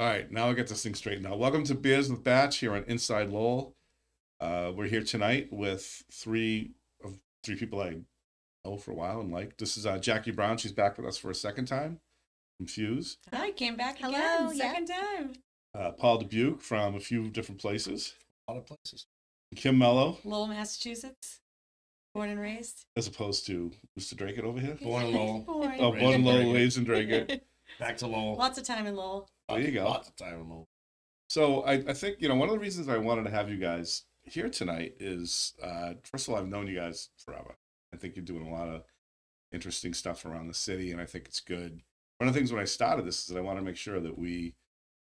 All right, now I get this thing straightened out. Welcome to Beers with Batch here on Inside Lowell. We're here tonight with three people I know for a while and like. This is Jackie Brown. She's back with us for a second time from Fuse. I came back Hello, again, second time. Paul Dubuque from a few different places. A lot of places. Kim Mello, Lowell, Massachusetts. Born and raised. as opposed to Mr. Drake over here. Born in Lowell. Oh, born in Lowell, raised in Drake. Back to Lowell. Lots of time in Lowell. There you go. Lots of time in Lowell. So I think, one of the reasons I wanted to have you guys here tonight is, first of all, I've known you guys forever. I think you're doing a lot of interesting stuff around the city, and I think it's good. One of the things when I started this is that I want to make sure that we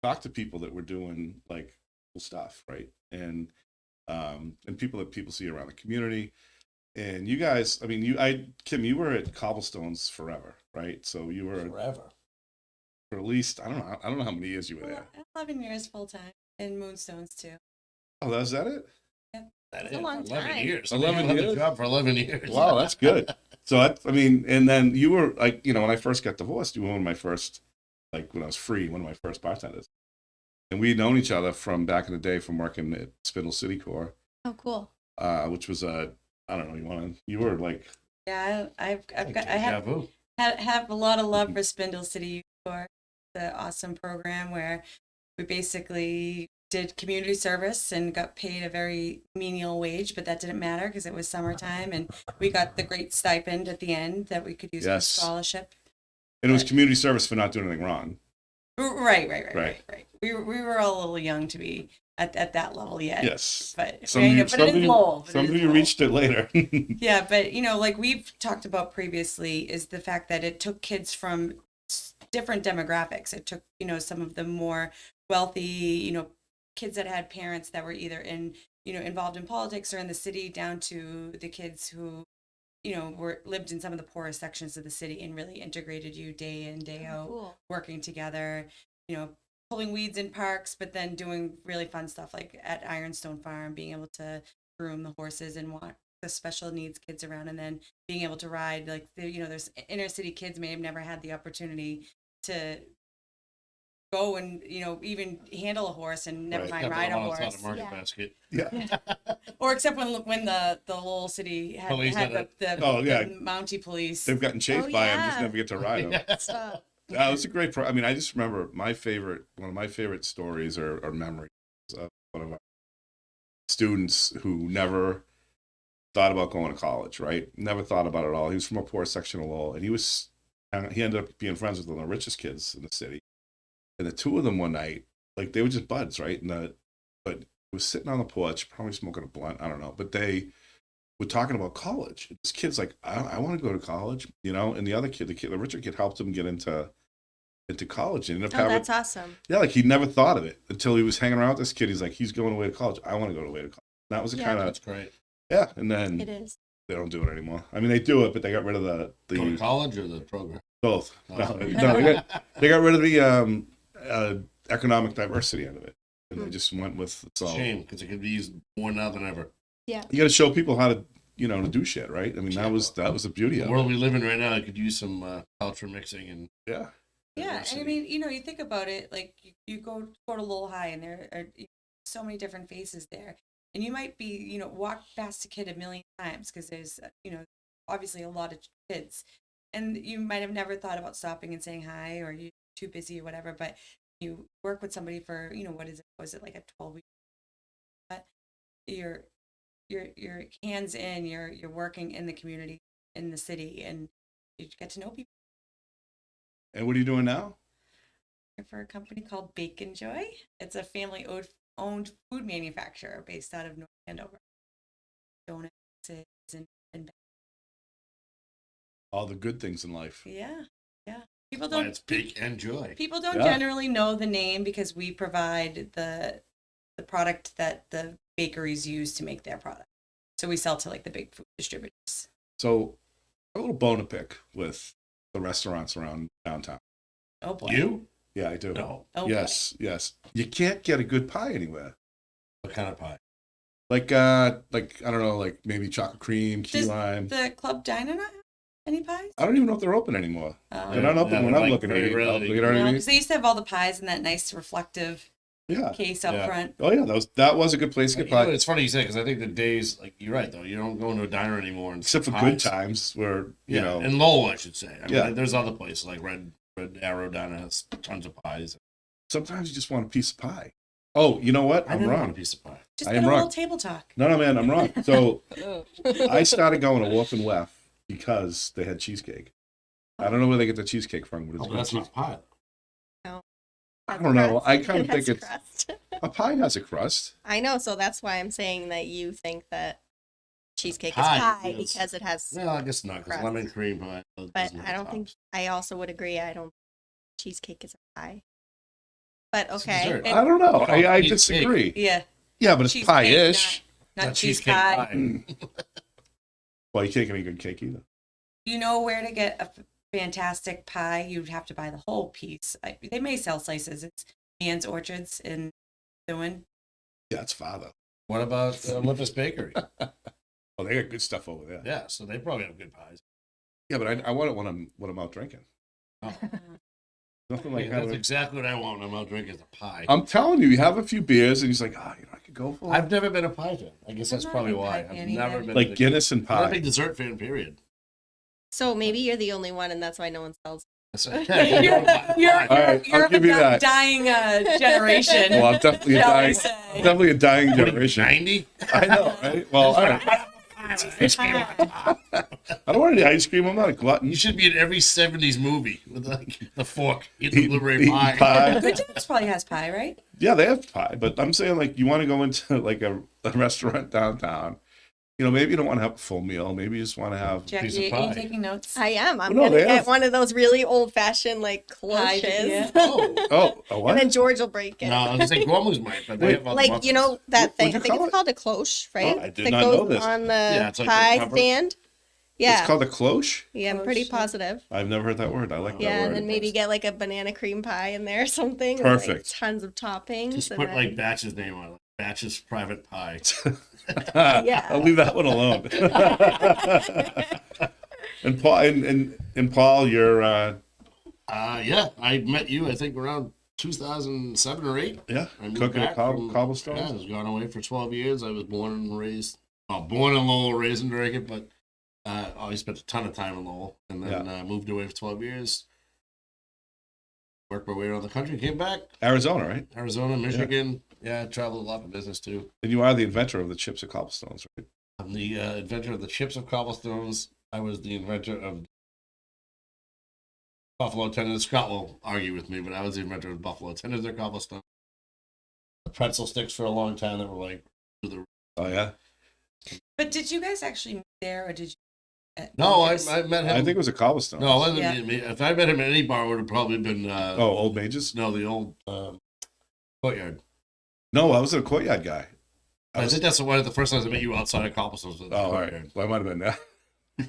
talk to people that were doing like cool stuff, right? And people that people see around the community. And you guys, Kim, you were at Cobblestones forever, right? So you were Forever. for at least I don't know how many years you were there. 11 years full time. And Moonstones too. Oh, is that it? Yep. That That's is a long 11 time. years. 11 I had years? a job for 11 years. Wow, that's good. So and then you were like, when I first got divorced, you were one of my first, like when I was free, one of my first bartenders. And we'd known each other from back in the day from working at Spindle City Core, Oh, cool. which was I don't know, you were like, Yeah, I Deja vu. have a lot of love for Spindle City Youth, the awesome program where we basically did community service and got paid a very menial wage, but that didn't matter because it was summertime and we got the great stipend at the end that we could use Yes. for scholarship. and it was community service for not doing anything wrong. Right. We were all a little young to be at that level yet. Yes. But Some of you, it is Lowell. some of you reached it later. Yeah, but like we've talked about previously is the fact that it took kids from different demographics. It took, some of the more wealthy, kids that had parents that were either involved in politics or in the city down to the kids who, lived in some of the poorest sections of the city and really integrated you day in, day out, Cool. working together, pulling weeds in parks, but then doing really fun stuff like at Ironstone Farm, being able to groom the horses and walk the special needs kids around, and then being able to ride like there's inner city kids may have never had the opportunity to go and even handle a horse and never Right. mind Yeah, ride a but it's horse, not a market Yeah. basket. Yeah. or except when the Lowell City had, Police had had the Oh, yeah. Mountie police. They've gotten chased Oh, by them, just yeah. never get to ride them. So, It was a great I just remember one of my favorite stories or memories of one of our students who never thought about going to college, right? Never thought about it at all. He was from a poor section of Lowell, and he ended up being friends with one of the richest kids in the city. And the two of them one night, like they were just buds, right? But was sitting on the porch, probably smoking a blunt, I don't know. But they were talking about college. This kid's like, I want to go to college, and the other kid, the richer kid, helped him get into college and ended up oh, having, that's awesome. yeah, like he never thought of it until he was hanging around with this kid. He's like, he's going away to college. I want to go away to college. And that was the Yeah. kind of, That's great. yeah. And then It is. they don't do it anymore. I mean, they do it, but they got rid of Go to the college or the program? both. Oh, No, sorry. they got rid of the economic diversity out of it, and they just went with it's all. Shame, because it could be used more now than ever. Yeah. You got to show people how to to do shit, right? I mean, that was the beauty The of world it. we live in right now, it could use some culture mixing and Yeah. Yeah, and I diversity. mean, you think about it, like you go to Lowell High, and there are so many different faces there, and you might be, walk past a kid a million times because there's, obviously a lot of kids, and you might have never thought about stopping and saying hi, or you're too busy or whatever. But you work with somebody for, what is it? Was it like a 12-week? But you're hands in, you're working in the community, in the city, and you get to know people. And what are you doing now? For a company called Bake and Joy. It's a family-owned food manufacturer based out of North Andover. Donuts and All the good things in life. yeah. People why don't it's big and joy. people don't Yeah. generally know the name because we provide the product that the bakeries use to make their product. So we sell to like the big food distributors. So, a little bone to pick with the restaurants around downtown. Oh boy. You? Yeah, I do. No. Oh Yes. You can't get a good pie anywhere. What kind of pie? Like I don't know, like maybe chocolate cream, key Does lime. the Club Diner not? any pies? I don't even know if they're open anymore. They're not open Yeah, when they're I'm like looking at very it. rarely. You know what I mean? Because they used to have all the pies in that nice reflective Yeah. case up Yeah. front. Oh yeah, that was a good place to get You know, pie. it's funny you say because I think the days like you're right though. You don't go into a diner anymore, and Except for pies. good times where you know. and Lowell, I should say. I mean, Yeah. there's other places like Red Arrow Diner has tons of pies. Sometimes you just want a piece of pie. Oh, you know what? I I'm never want a wrong. piece of pie. Just I get am a wrong. little table talk. No, man, I'm wrong. So Oh. I started going to Wolf and Weff because they had cheesecake. I don't know where they get the cheesecake from, but it's Oh, good that's cheese. not pie. I don't know. I kind of That's think it's crust. a pie has a crust. I know, so that's why I'm saying that you think that cheesecake Pie, is pie yes. because it has. Well, I guess not because Crust. lemon cream pie. But doesn't I have don't think tops. I also would agree. I don't. Cheesecake is a pie. But It's a okay. dessert. I don't know. It's I cheesecake. disagree. Yeah. Yeah, but it's Cheesecake, pie-ish. Not cheese cheesecake pie. Well, you can't get any good cake either. You know where to get a fantastic pie? You'd have to buy the whole piece. They may sell slices. It's Ann's Orchards in Dubuque. Yeah, it's father. What about Olympus Bakery? Oh, they got good stuff over there. Yeah, so they probably have good pies. Yeah, but I want it when I'm out drinking. Oh. Nothing Like, like that's having. exactly what I want when I'm out drinking is a pie. I'm telling you, you have a few beers, and he's like, oh, I could go for I've never been a pie fan. I guess I'm that's not probably a big why. pie I've fan never either. been like Guinness and I'm not a pie. big dessert fan, period. So maybe you're the only one, and that's why no one sells. So, You're, All right, I'll of give you a that. dying generation. Well, I'm definitely a shall we dying, say. definitely a dying generation. 90? I know, right? Well, all right. I don't want any ice cream. I'm not a glutton. You should be in every 70s movie with like the fork eating Eating- blueberry eating pie. pie. Good Times probably has pie, right? Yeah, they have pie, but I'm saying like you want to go into like a restaurant downtown. You know, maybe you don't want to have a full meal. Maybe you just want to have. Jackie, Piece of are you pie. taking notes? I am. I'm Well, no, gonna they get have- one of those really old-fashioned like Pie, cloches, yeah. Oh, Oh, a what? and then George will break it. no, I was going to say Gormley's might, but they Wait, have other Like muffins. you know that What'd thing. you I think call it's it? called a cloche, right? Oh, I did that not goes know this. on the Yeah, it's like the pie cover. stand. Yeah, It's called a cloche. yeah, I'm pretty Cloche, yeah. positive. I've never heard that word. I like Yeah, that and word. then maybe get like a banana cream pie in there or something. with, like, Perfect. tons of toppings. Just and put then- like Batch's name on it. Batch's private pie. Yeah. I'll leave that one alone. And Paul, and Paul, you're Yeah, I met you, I think, around 2007 or 8. yeah I moved cooking at back from- cobblestones. Yeah, I was gone away for 12 years. I was born and raised, born in Lowell, raised in Dubuque, but always spent a ton of time in Lowell. And then moved away for 12 years. Worked my way around the country, came back, Arizona, right? Arizona, Michigan. Yeah, traveled a lot for business too. And you are the inventor of the chips at cobblestones, right? I'm the inventor of the chips of cobblestones. I was the inventor of buffalo tenders. Scott will argue with me, but I was the inventor of buffalo tenders at cobblestone. The pretzel sticks for a long time that were like, Oh yeah. But did you guys actually meet there, or did you? no, just- I met him. I think it was a cobblestone. no, it wasn't Yeah. me. If I met him at any bar, it would have probably been Old Mages. no, the old courtyard. No, I was a courtyard guy. I think that's one of the first times I met you outside of cobblestones. Was the Oh, all courtyard. right. Well, I might have been that.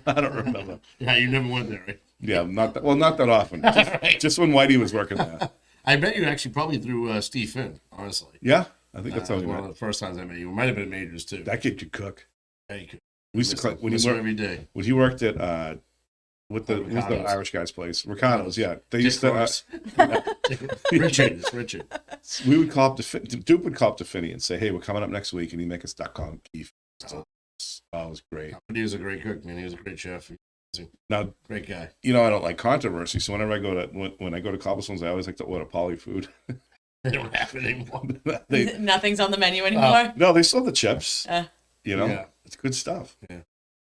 I don't remember. Yeah, you never went there, right? Yeah, not that often. Right. Just when Whitey was working there. I met you actually probably through Steve Finn, honestly. Yeah, I think that's how That was we one met. of the first times I met you. It might have been majors too. That kid could cook. Yeah, you could We used to miss when him he worked every day. when he worked at with the Ricardo's. Irish guy's place, Ricardo's. Yeah, they used Dick to. Ross. Richard. We would call up to Duke would call up to Finney and say, "Hey, we're coming up next week," and he'd make us duck on beef. So, it was great. But he was a great cook, man. He was a great chef. Now, Great guy. you know, I don't like controversy, so whenever I go to when I go to cobblestones, I always like to order poly food. They don't have it anymore. Nothing's on the menu anymore. No, they still have the chips. You know, Yeah. it's good stuff.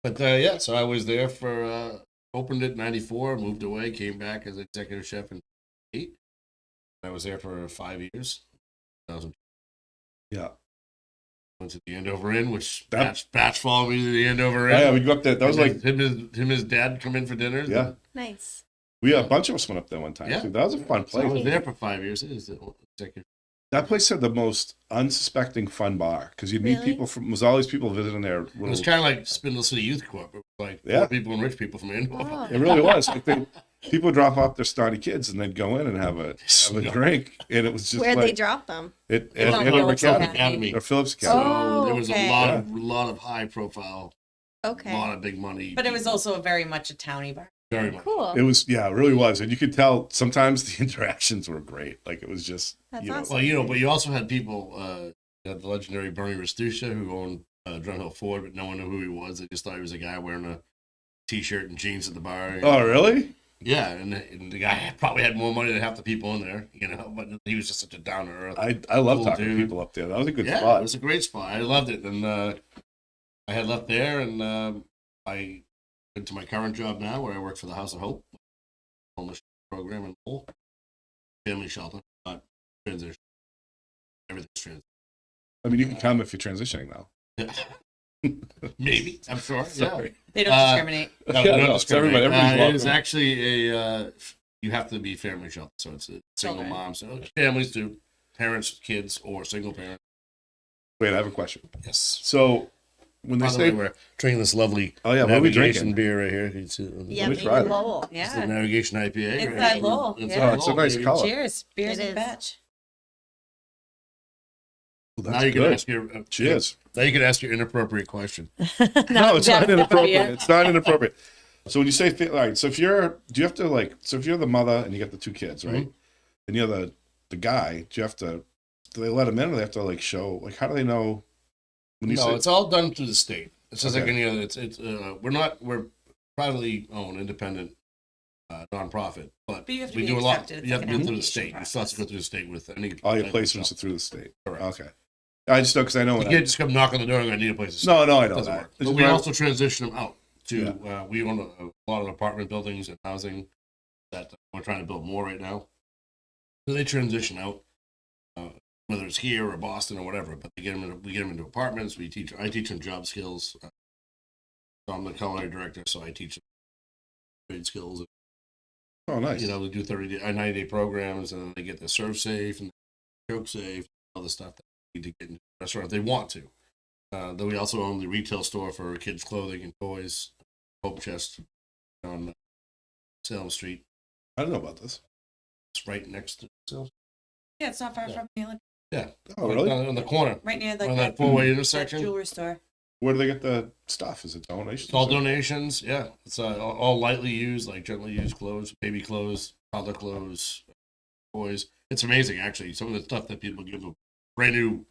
But so I was there for opened it in '94, moved away, came back as executive chef in '8. I was there for 5 years. 2000 Yeah. went to the Andover Inn, which That- Batch followed me to the Andover Inn. Oh, yeah, we go up there. That was like, him and his dad come in for dinner. yeah, Nice. a bunch of us went up there one time. Yeah. Too. That was a fun So I place. was there for 5 years. It is the executive. That place had the most unsuspecting fun bar because you'd meet Really? people from. Was always people visiting there. It was kind of like Spindle City Youth Corp. It was like Yeah. poor people and rich people from Andover. Oh. It really was. Like people would drop off their starty kids and they'd go in and have a drink, and it was just Where'd like they drop them? it Oh, Andover Phillips Academy Academy. or Phillips So Academy. Oh, there was okay. a lot of high profile Okay. A lot of big money. But it was people. also very much a towny bar. Very much. Cool. It was, yeah, it really was. And you could tell sometimes the interactions were great. Like it was just, That's you know, awesome. Well, you know, but you also had people, you had the legendary Bernie Restuccia, who owned Drum Hill Ford, but no one knew who he was. They just thought he was a guy wearing a t-shirt and jeans at the bar. oh, really? Yeah, and the guy probably had more money than half the people in there, you know, but he was just such a down to earth. I love Cool talking to dude. people up there. That was a good Yeah, spot. it was a great spot. I loved it. And I had left there, and I went to my current job now, where I work for the House of Hope, homeless program in Lowell, family shelter, not transition. Everything's transition. I mean, you can come if you're transitioning now. Maybe, I'm sure. Sorry. They don't discriminate. No, Yeah, no, no, it's everybody- everybody's it is welcome. actually a you have to be family shelter, so it's a single Children. mom. So families do, parents, kids, or single parent. Wait, I have a question. Yes. So when they By the say, way, we're drinking this lovely oh yeah, what are we drinking? beer right here. You can see it. Yeah, me me try it. Lowell. It's the Yeah. Navigation IPA. Inside Lowell, Inside yeah. Oh, it's a Lowell, nice baby. color. Cheers. Beers It and is. batch. Well, Now that's you can good. ask your Cheers. Now you can ask your inappropriate question. No, it's not exactly. inappropriate. Yeah. It's not inappropriate. So when you say, all right, so if you're, do you have to like, so if you're the mother and you got the two kids, right? Mm-hmm. And you're the guy, do you have to, do they let them in or they have to like show, like, how do they know when you No, say, it's all done through the state. It's just like Okay. any other. We're privately owned, independent, nonprofit, but But you have to we be do a lot. accepted. It's You have like to an go through the application state. You still have to go through the state with any. all your type of placements are job. through the state? Correct. Okay. I just know, because I know You when can't just come knock on the door and I need a place to stay. no, I know Doesn't that. work. It's But we right- also transition them out to. We own a lot of apartment buildings and housing that we're trying to build more right now. So they transition out, whether it's here or Boston or whatever. But we get them into apartments. I teach them job skills. So I'm the culinary director, so I teach them trade skills. oh, nice. You know, we do 90-day programs, and then they get the serve safe and choke safe, all the stuff that they need to get into the restaurant if they want to. Then we also own the retail store for kids' clothing and toys, Hope Chest on Salem Street. I don't know about this. It's right next to Salem. Yeah, it's not far Yeah. from the Olympic. Yeah, Oh, really? on the corner, Right near on like that four-way intersection. jewelry store. Where do they get the stuff? Is it donations? It's all donations. Yeah, it's all lightly used, like gently used clothes, baby clothes, toddler clothes, toys. It's amazing, actually. Some of the stuff that people give them, brand new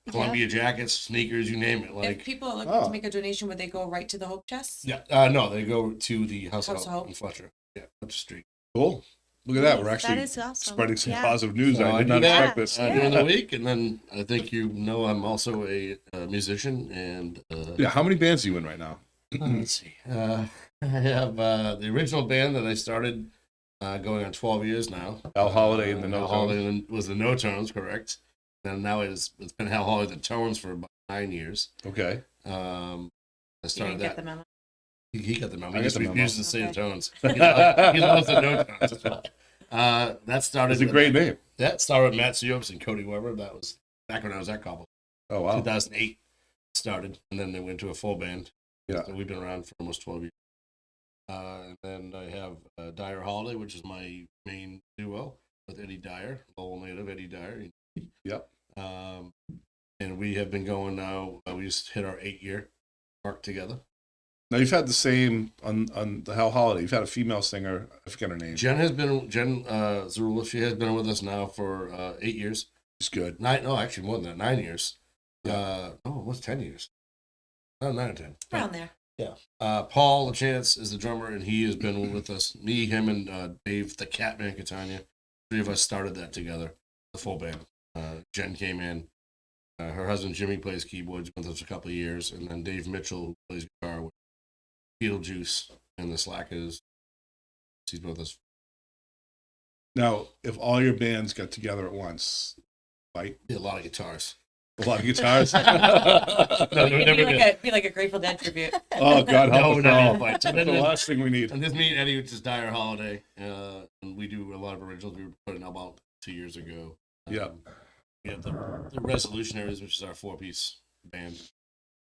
Columbia jackets, sneakers, you name it. If Like, people are looking Oh. to make a donation, would they go right to the Hope Chest? yeah, no, they go to the House of House of Hope Hope. in Fletcher. Yeah, Fletcher Street. Cool. Look at that. We're That actually is awesome. spreading some Yeah. positive news. So I I did do not that, expect this. during the week, and then I think I'm also a musician, and Yeah. How many bands are you in right now? let's see. I have the original band that I started going on 12 years now. Al Holiday and the No Al Tones. Holiday was the No Tones, correct? And now it's been Al Holiday the Tones for about 9 years. Okay. I You started didn't that. get the memo. He got the memo. I He got just the memo. refuses to say the Okay. Tones. He loves the No Tones. That's why. That started. It's a with- great name. That started with Matt Seops and Cody Weber. That was back when I was at Cobble. Oh, wow. 2008 started, and then they went to a full band. Yeah. So we've been around for almost 12 years. And then I have Dyer Holiday, which is my main duo with Eddie Dyer, Lowell native Eddie Dyer. Yep. And we have been going now. We just hit our 8-year mark together. Now, you've had the same on the Hell Holiday. You've had a female singer. I forget her name. Jen Zarula. She has been with us now for 8 years. She's good. Actually more than that, 9 years. Yeah. What's 10 years? No, 9 or 10. Around there. Paul LaChance is the drummer, and he has been with us. Me, him, and Dave, the Catman Catania. 3 of us started that together, the full band. Jen came in. Her husband Jimmy plays keyboards with us a couple of years, and then Dave Mitchell, who plays guitar with Beetlejuice and the Slackers. He's been with us. Now, if all your bands got together at once, fight A lot of guitars. a lot of guitars. No, we never did. Be like a Grateful Dead tribute. Oh, God help No, us not all. even fights. That's the last thing we need. And this me and Eddie, which is Dyer Holiday, and we do a lot of originals. We put an album out 2 years ago. Yeah. We have the Resolutionaries, which is our 4-piece band.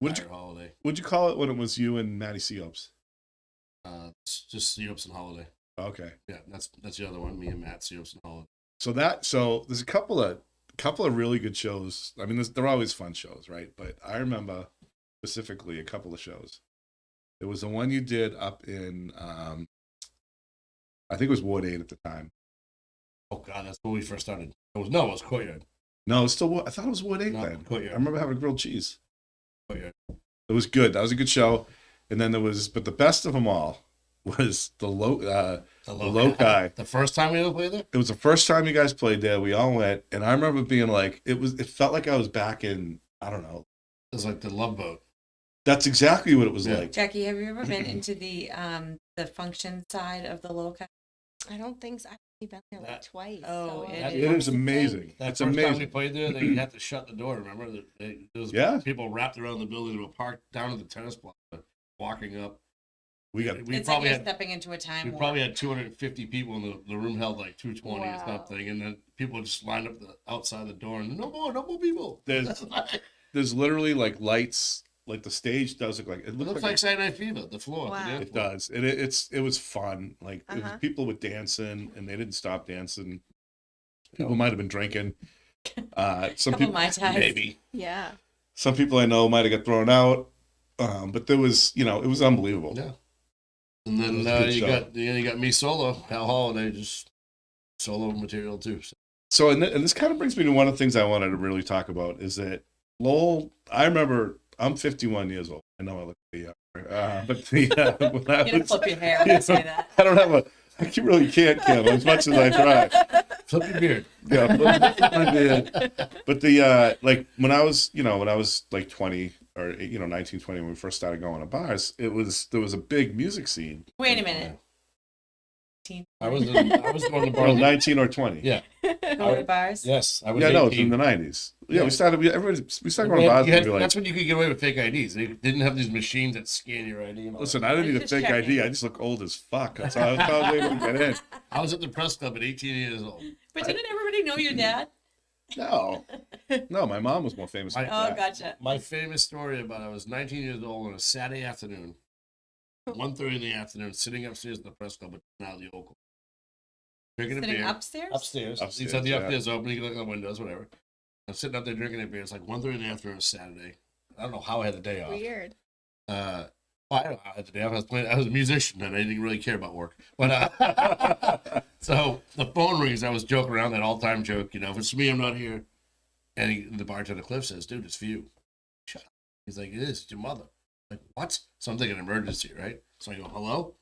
What'd Dyer Holiday. What'd you call it when it was you and Matty Seops? It's just Seops and Holiday. Okay. Yeah, that's the other one. Me and Matt Seops and Holiday. So there's a couple of really good shows. I mean, they're always fun shows, right? But I remember specifically a couple of shows. It was the one you did up in, I think it was Ward 8 at the time. Oh God, that's when we first started. It was Courtyard. No, it was still, I thought it was Ward 8 No, then. Courtyard. I remember having grilled cheese. Courtyard. It was good. That was a good show. And then but the best of them all was the low guy. The first time we ever played there? It was the first time you guys played there. We all went, and I remember being like, it felt like I was back in, I don't know. It was like the Love Boat. That's exactly what it was Yeah. like. Jackie, have you ever been into the function side of the Loca? I don't think so. I've only been there like twice. Oh, so it I It don't is think- amazing. That It's first time we amazing. played there, they had to shut the door. Remember, there was Yeah. people wrapped around the building. They were parked down at the tennis plaza, walking up. We got We It's like probably you're had stepping into a time warp. 250 people, and the room held like 220 or Wow. something. And then people just lined up outside the door, and no more people. there's literally like lights, like the stage does look like It looks like Saturday Night Fever, the floor. Wow. The dance it floor. does. It was fun. Like it was, Uh-huh. people were dancing, and they didn't stop dancing. People might have been drinking. Some Couple people Mai Tais. maybe. Yeah. Some people I know might have got thrown out. But there was, it was unbelievable. Yeah. And It then was a good show. you got me solo, Hal Holiday, just solo material too. So, and this kind of brings me to one of the things I wanted to really talk about is that Lowell, I remember I'm 51 years old. I know I look pretty young. But when I You're gonna was, flip your hair when you say that. I don't have I really can't, Kim, as much as I try. Flip your beard. Yeah, I did. But like when I was like 20 or 19, 20, when we first started going to bars, there was a big music scene. Wait a minute. I was going to Well, bars. 19 or 20. Yeah. Go to bars. Yes, I was. Yeah, 18. no, it's in the 90s. Yeah, Yeah. we started going to bars. And we were like, That's when you could get away with fake IDs. They didn't have these machines that scan your ID. And all listen, that. I didn't need a Just fake checking. ID. I just look old as fuck. That's how I was able to get in. I was at the press club at 18 years old. But didn't everybody know your dad? No, my mom was more famous. than Oh, that. gotcha. My famous story about I was 19 years old on a Saturday afternoon, 1:30 in the afternoon, sitting upstairs at the press club, now the Oakland. Drinking a Sitting beer. upstairs? Upstairs. Upstairs, He said the yeah. upstairs open. You can look out the windows, whatever. I'm sitting up there drinking a beer. It's like 1:30 in the afternoon on a Saturday. I don't know how I had the day off. Weird. I don't know how I had the day off. I was a musician and I didn't really care about work. But so the phone rings. I was joking around, that all-time joke. If it's me, I'm not here. And the bartender Cliff says, "Dude, it's for you." Shut up. He's like, "It is. It's your mother." I'm like, what? So I'm thinking emergency, right? So I go, "Hello?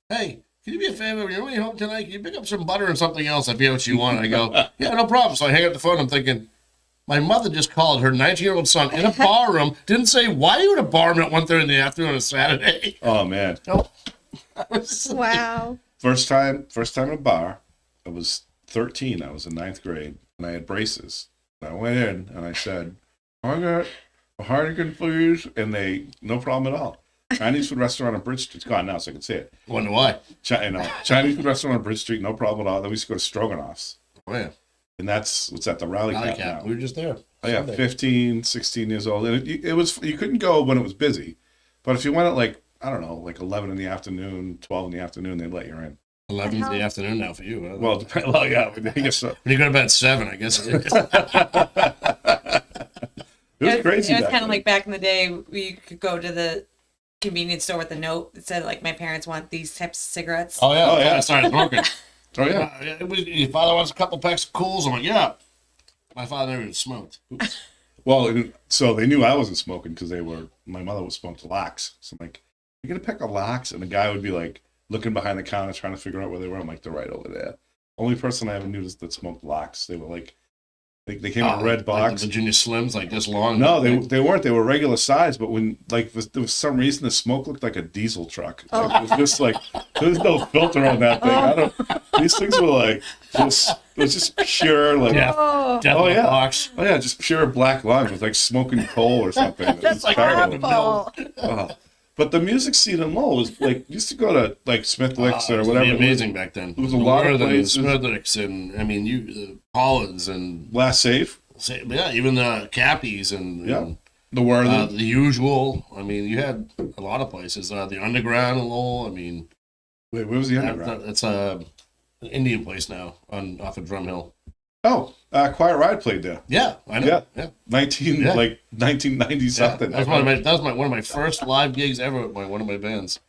Hey, can you be a favor? When you're way home tonight, can you pick up some butter and something else? I forget what you want." I go, "Yeah, no problem." So I hang up the phone. I'm thinking, my mother just called her 19-year-old son in a bar room. Didn't say, "Why are you at a bar room at 1:30 in the afternoon on a Saturday?" Oh man. No. Wow. First time in a bar. I was 13. I was in 9th grade, and I had braces. And I went in and I said, "I got a Heineken, please," and they, no problem at all. Chinese food restaurant on Bridge Street. It's gone now, so I can say it. Wonder why. Chinese food restaurant on Bridge Street, no problem at all. Then we used to go to Stroganoff's, Oh, yeah. and that's what's at the Rally Alley Cap Cap. now. We were just there. Oh, yeah, Sunday. 15, 16 years old, and it was, you couldn't go when it was busy, but if you went at like, I don't know, like 11 in the afternoon, 12 in the afternoon, they'd let you in. 11 in How- the afternoon now for you. Huh? Well, yeah, I guess so. when you go to bed at 7, I guess. It was crazy. It was back kind of then. like back in the day where you could go to the convenience store with a note that said, like, my parents want these types of cigarettes. Oh, yeah. Oh, yeah. I started smoking. Oh yeah. Your father wants a couple packs of Cools? I'm like, yeah. My father never even smoked. Well, and so they knew I wasn't smoking because my mother would smoke lax. So I'm like, "You gonna pick a lax?" And the guy would be like looking behind the counter trying to figure out where they were. I'm like, "They're right over there." Only person I ever knew that smoked lax. They were like, they came in a red Like box. the Virginia Slims, like this long. No, they weren't. They were regular size, but when like there was some reason the smoke looked like a diesel truck. Like, it was just like there was no filter on that thing. I don't. These things were like just it was just pure like Yeah. Oh, Death Oh, in a yeah. box. oh yeah, just pure black lung. It was like smoking coal or something. It was like terrible. awful. Oh. But the music scene in Lowell was like used to go to like Smithwick's or whatever. It was amazing back then. It was a lot of places. Smithwick's and I mean Collins and Last Safe, even the Cappies and Yeah. the Worthy. the usual. I mean, you had a lot of places. The Underground in Lowell. I mean, Wait, where was the underground? it's an Indian place now off of Drum Hill. Oh, Quiet Ride played there. Yeah, I know. Yeah. Yeah. 1990 something. That was one of my first live gigs ever by one of my bands.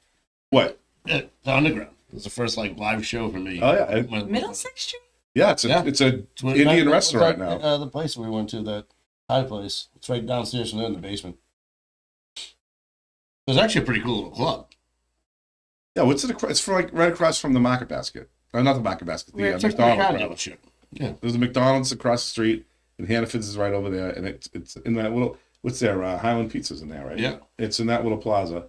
What? The Underground. It was the first like live show for me. Oh yeah, Middlesex Street? yeah. It's a Indian restaurant now. The place we went to, that Thai place. It's right downstairs from there in the basement. It was actually a pretty cool little club. Yeah, what's it? It's for like right across from the Market Basket. Not the Market Basket. The It's like McDonald's. car Rather. dealership. Yeah. There's a McDonald's across the street, and Hannaford's is right over there, and it's in that little. What's there? Highland Pizza's in there, right? Yeah. It's in that little plaza,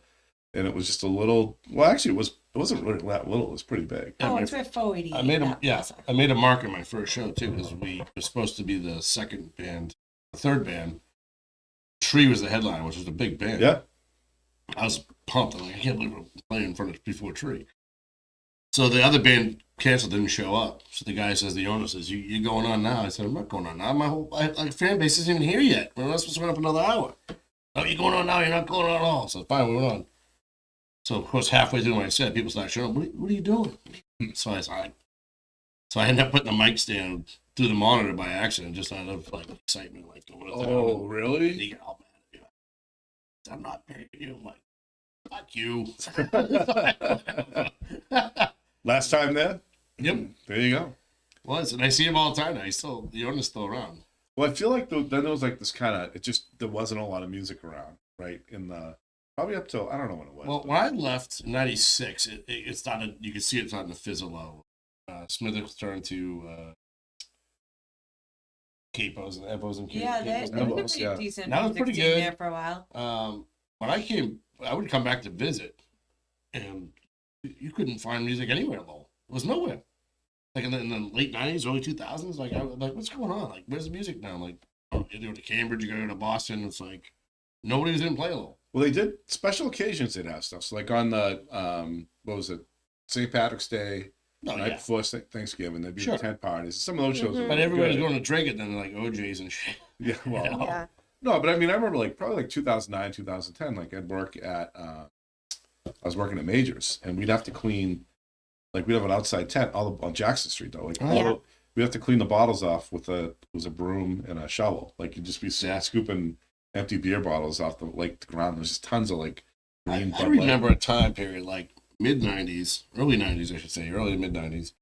and it was just a little. Well, actually, it wasn't really that little. It was pretty big. Oh, it's with 488. I made a mark in my first show too, because we were supposed to be the second band, the third band. Tree was the headliner, which was a big band. Yeah. I was pumped. I'm like, I can't believe we're playing in front of before Tree. So the other band canceled, didn't show up. So the guy says, the owner says, "You going on now?" I said, "I'm not going on now. My whole fan base isn't even here yet. We're not supposed to go up another hour." "Oh, you're going on now. You're not going on at all." So fine, we went on. So of course, halfway through my set, people start showing up. What are you doing? So I ended up putting the mic stand through the monitor by accident, just out of like excitement, like going to Oh, really? He got all mad at me. "I'm not paying you." I'm like, "Fuck you." Last time there? Yep. There you go. And I see him all the time now. The owner's still around. Well, I feel like then there was like this kind of, there wasn't a lot of music around, right? Probably up till, I don't know when it was. Well, when I left in '96, it started, you could see it starting to fizzle out. Smithers turned to capos and epos and Yeah, capos. there was a Elbows, pretty yeah. decent That was music pretty scene good. there for a while. When I came, I would come back to visit, and you couldn't find music anywhere in Lowell. It was nowhere. Like in the late '90s, early 2000s, like I was like, what's going on? Like, where's the music now? Like, you go to Cambridge, you go to Boston. It's like nobody was in play Lowell. Well, they did special occasions. They'd have stuff. So like on the what was it, St. Patrick's Day, Oh, night yeah. before Thanksgiving, there'd be Sure. the tent parties. Some of those shows. Mhm. Were But everybody's good. going to drink it, then like OJ's and shit. Yeah, well, Yeah. Yeah. no, but I mean, I remember like probably like 2009, 2010. Like I'd work at, I was working at Majors, and we'd have to clean. Like we'd have an outside tent on Jackson Street though. Like Yeah. we'd have to clean the bottles off with it was a broom and a shovel. Like you'd just be scooping empty beer bottles off the ground. There's just tons of like green. I remember a time period like mid '90s, early '90s, I should say, early mid '90s,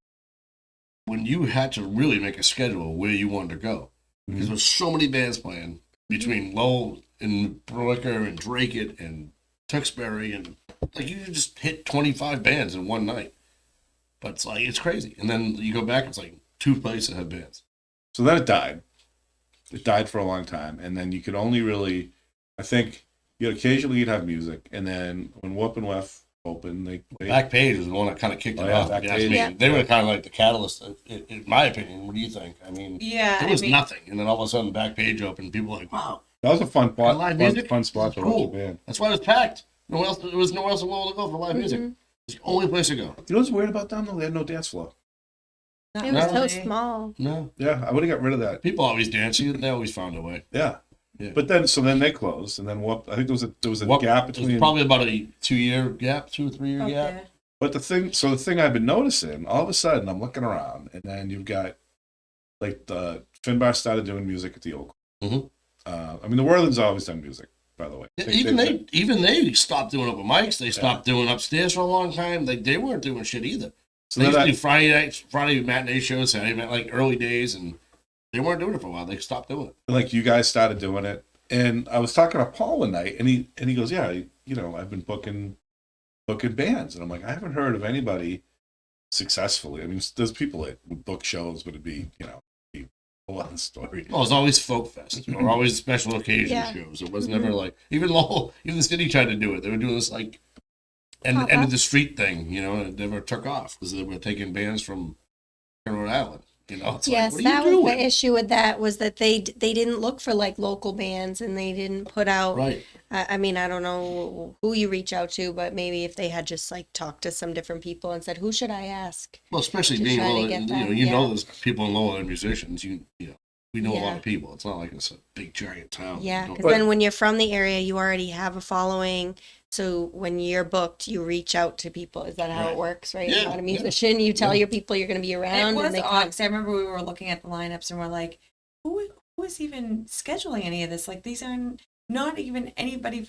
when you had to really make a schedule where you wanted to go, because there was so many bands playing between Lowell and Berwicker and Drake It and Tewksbury, and like you could just hit 25 bands in one night. But it's like it's crazy, and then you go back, it's like 2 places have bands. So then it died. It died for a long time, and then you could only really, I think, occasionally you'd have music, and then when Whoop and Wef opened, they Backpage was the one that kind of kicked it Oh, yeah, off. if you ask Backpage. me. Yeah. They were kind of like the catalyst, in my opinion. What do you think? I mean, Yeah, there I was mean, nothing, and then all of a sudden, Backpage opened. People were like, wow, that was a fun spot. live music? Fun spot to watch Cool. a band. that's why it was packed. No one else. There was nowhere else in Lowell to go for live music. Mhm. It's the only place to go. You know what's weird about them though? They had no dance floor. not It was so really. small. No, Yeah, I would have got rid of that. people always dance. They always found a way. Yeah. Yeah. But then they closed, and then Whoop. I think there was a What- gap it was between. probably about a 2-year gap, 2 or 3 year gap. Okay. But the thing I've been noticing, all of a sudden I'm looking around, and then you've got like the Finbar started doing music at the Oak. Mhm. I mean, the Worthing's always done music, by the way. Even they stopped doing open mics. They stopped doing upstairs for a long time. They weren't doing shit either. So They then used to do Friday nights, Friday matinee shows, Saturday like early days, and they weren't doing it for a while. They stopped doing it. like you guys started doing it, and I was talking to Paul one night, and he goes, "Yeah, I've been booking bands," and I'm like, I haven't heard of anybody successfully. I mean, there's people that would book shows, but it'd be be a lot of story. Well, it was always folk fest or always special occasion Yeah. shows. It was never like even Lowell, even the city tried to do it. They were doing this like end of Pop-up. the street thing, and it never took off because they were taking bands from Rhode Island. It's Yes, like, what that are you was doing? the issue with that, was that they didn't look for like local bands, and they didn't put out. Right. I mean, I don't know who you reach out to, but maybe if they had just like talked to some different people and said, who should I ask? Well, especially to being try to Lowell, get and, them, you know, yeah. there's people in Lowell that are musicians. We know a lot Yeah. of people. It's not like it's a big giant town. Yeah, You know, because then when you're from the area, you already have a following. So when you're booked, you reach out to people. Is that how Right. it works, right? Yeah, You're not a yeah. musician. You tell Yeah. your people you're going to be around, It was and they odd come. 'cause I remember we were looking at the lineups and we're like, who is even scheduling any of this? Like these are not even anybody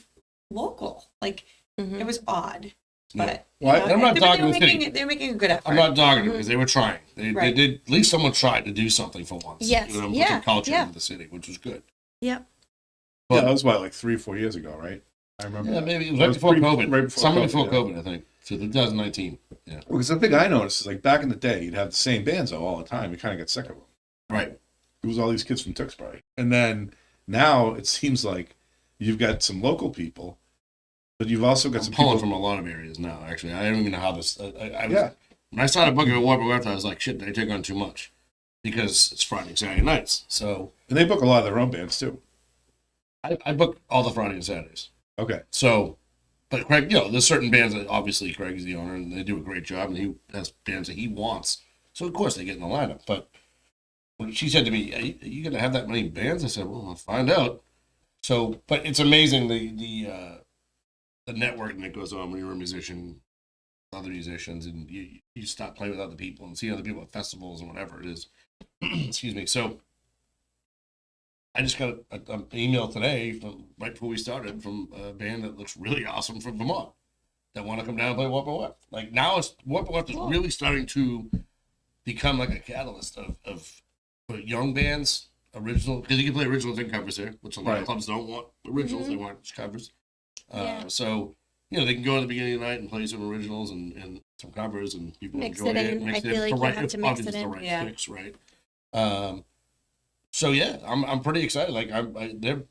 local. Like Mhm. it was odd, Yeah. but Well, I'm not dogging the making city. they're making a good effort. I'm not dogging them because they were trying. They Right. did. At least someone tried to do something for once. Yes. You know, put Yeah. some culture Yeah. into the city, which was good. Yep. Yeah, But that was like 3 or 4 years ago, right? I remember. yeah, that. maybe it was That right before COVID. Right before Summer COVID, before yeah. COVID, I think. So 2019. Yeah. Well, because the thing I noticed is like back in the day, you'd have the same bands though all the time. You kind of get sick of them. Right. It was all these kids from Tewksbury, and then now it seems like you've got some local people, but you've also got I'm some pulling people. from a lot of areas now. Actually, I don't even know how this. I was, Yeah. When I started booking at Warped West, I was like, shit, did I take on too much? Because it's Friday and Saturday nights. So And they book a lot of their own bands too. I book all the Friday and Saturdays. Okay. So, but Craig, there's certain bands that obviously Craig is the owner and they do a great job and he has bands that he wants. So of course they get in the lineup. But when she said to me, are you going to have that many bands? I said, well, I'll find out. So, but it's amazing the networking that goes on when you're a musician, other musicians, and you stop playing with other people and see other people at festivals and whatever it is. Excuse me. So I just got an email today, right before we started, from a band that looks really awesome from Vermont that want to come down and play Warped West. Like now, Warped West is really starting to become like a catalyst of for young bands, original, because you can play originals and covers here, which a lot Right. of clubs don't want originals; they want just covers. Yeah. So they can go at the beginning of the night and play some originals and some covers, and people Mix enjoy it in. I feel like you have to mix obviously it it's the in. right Yeah. mix, right? So yeah, I'm pretty excited. Like they're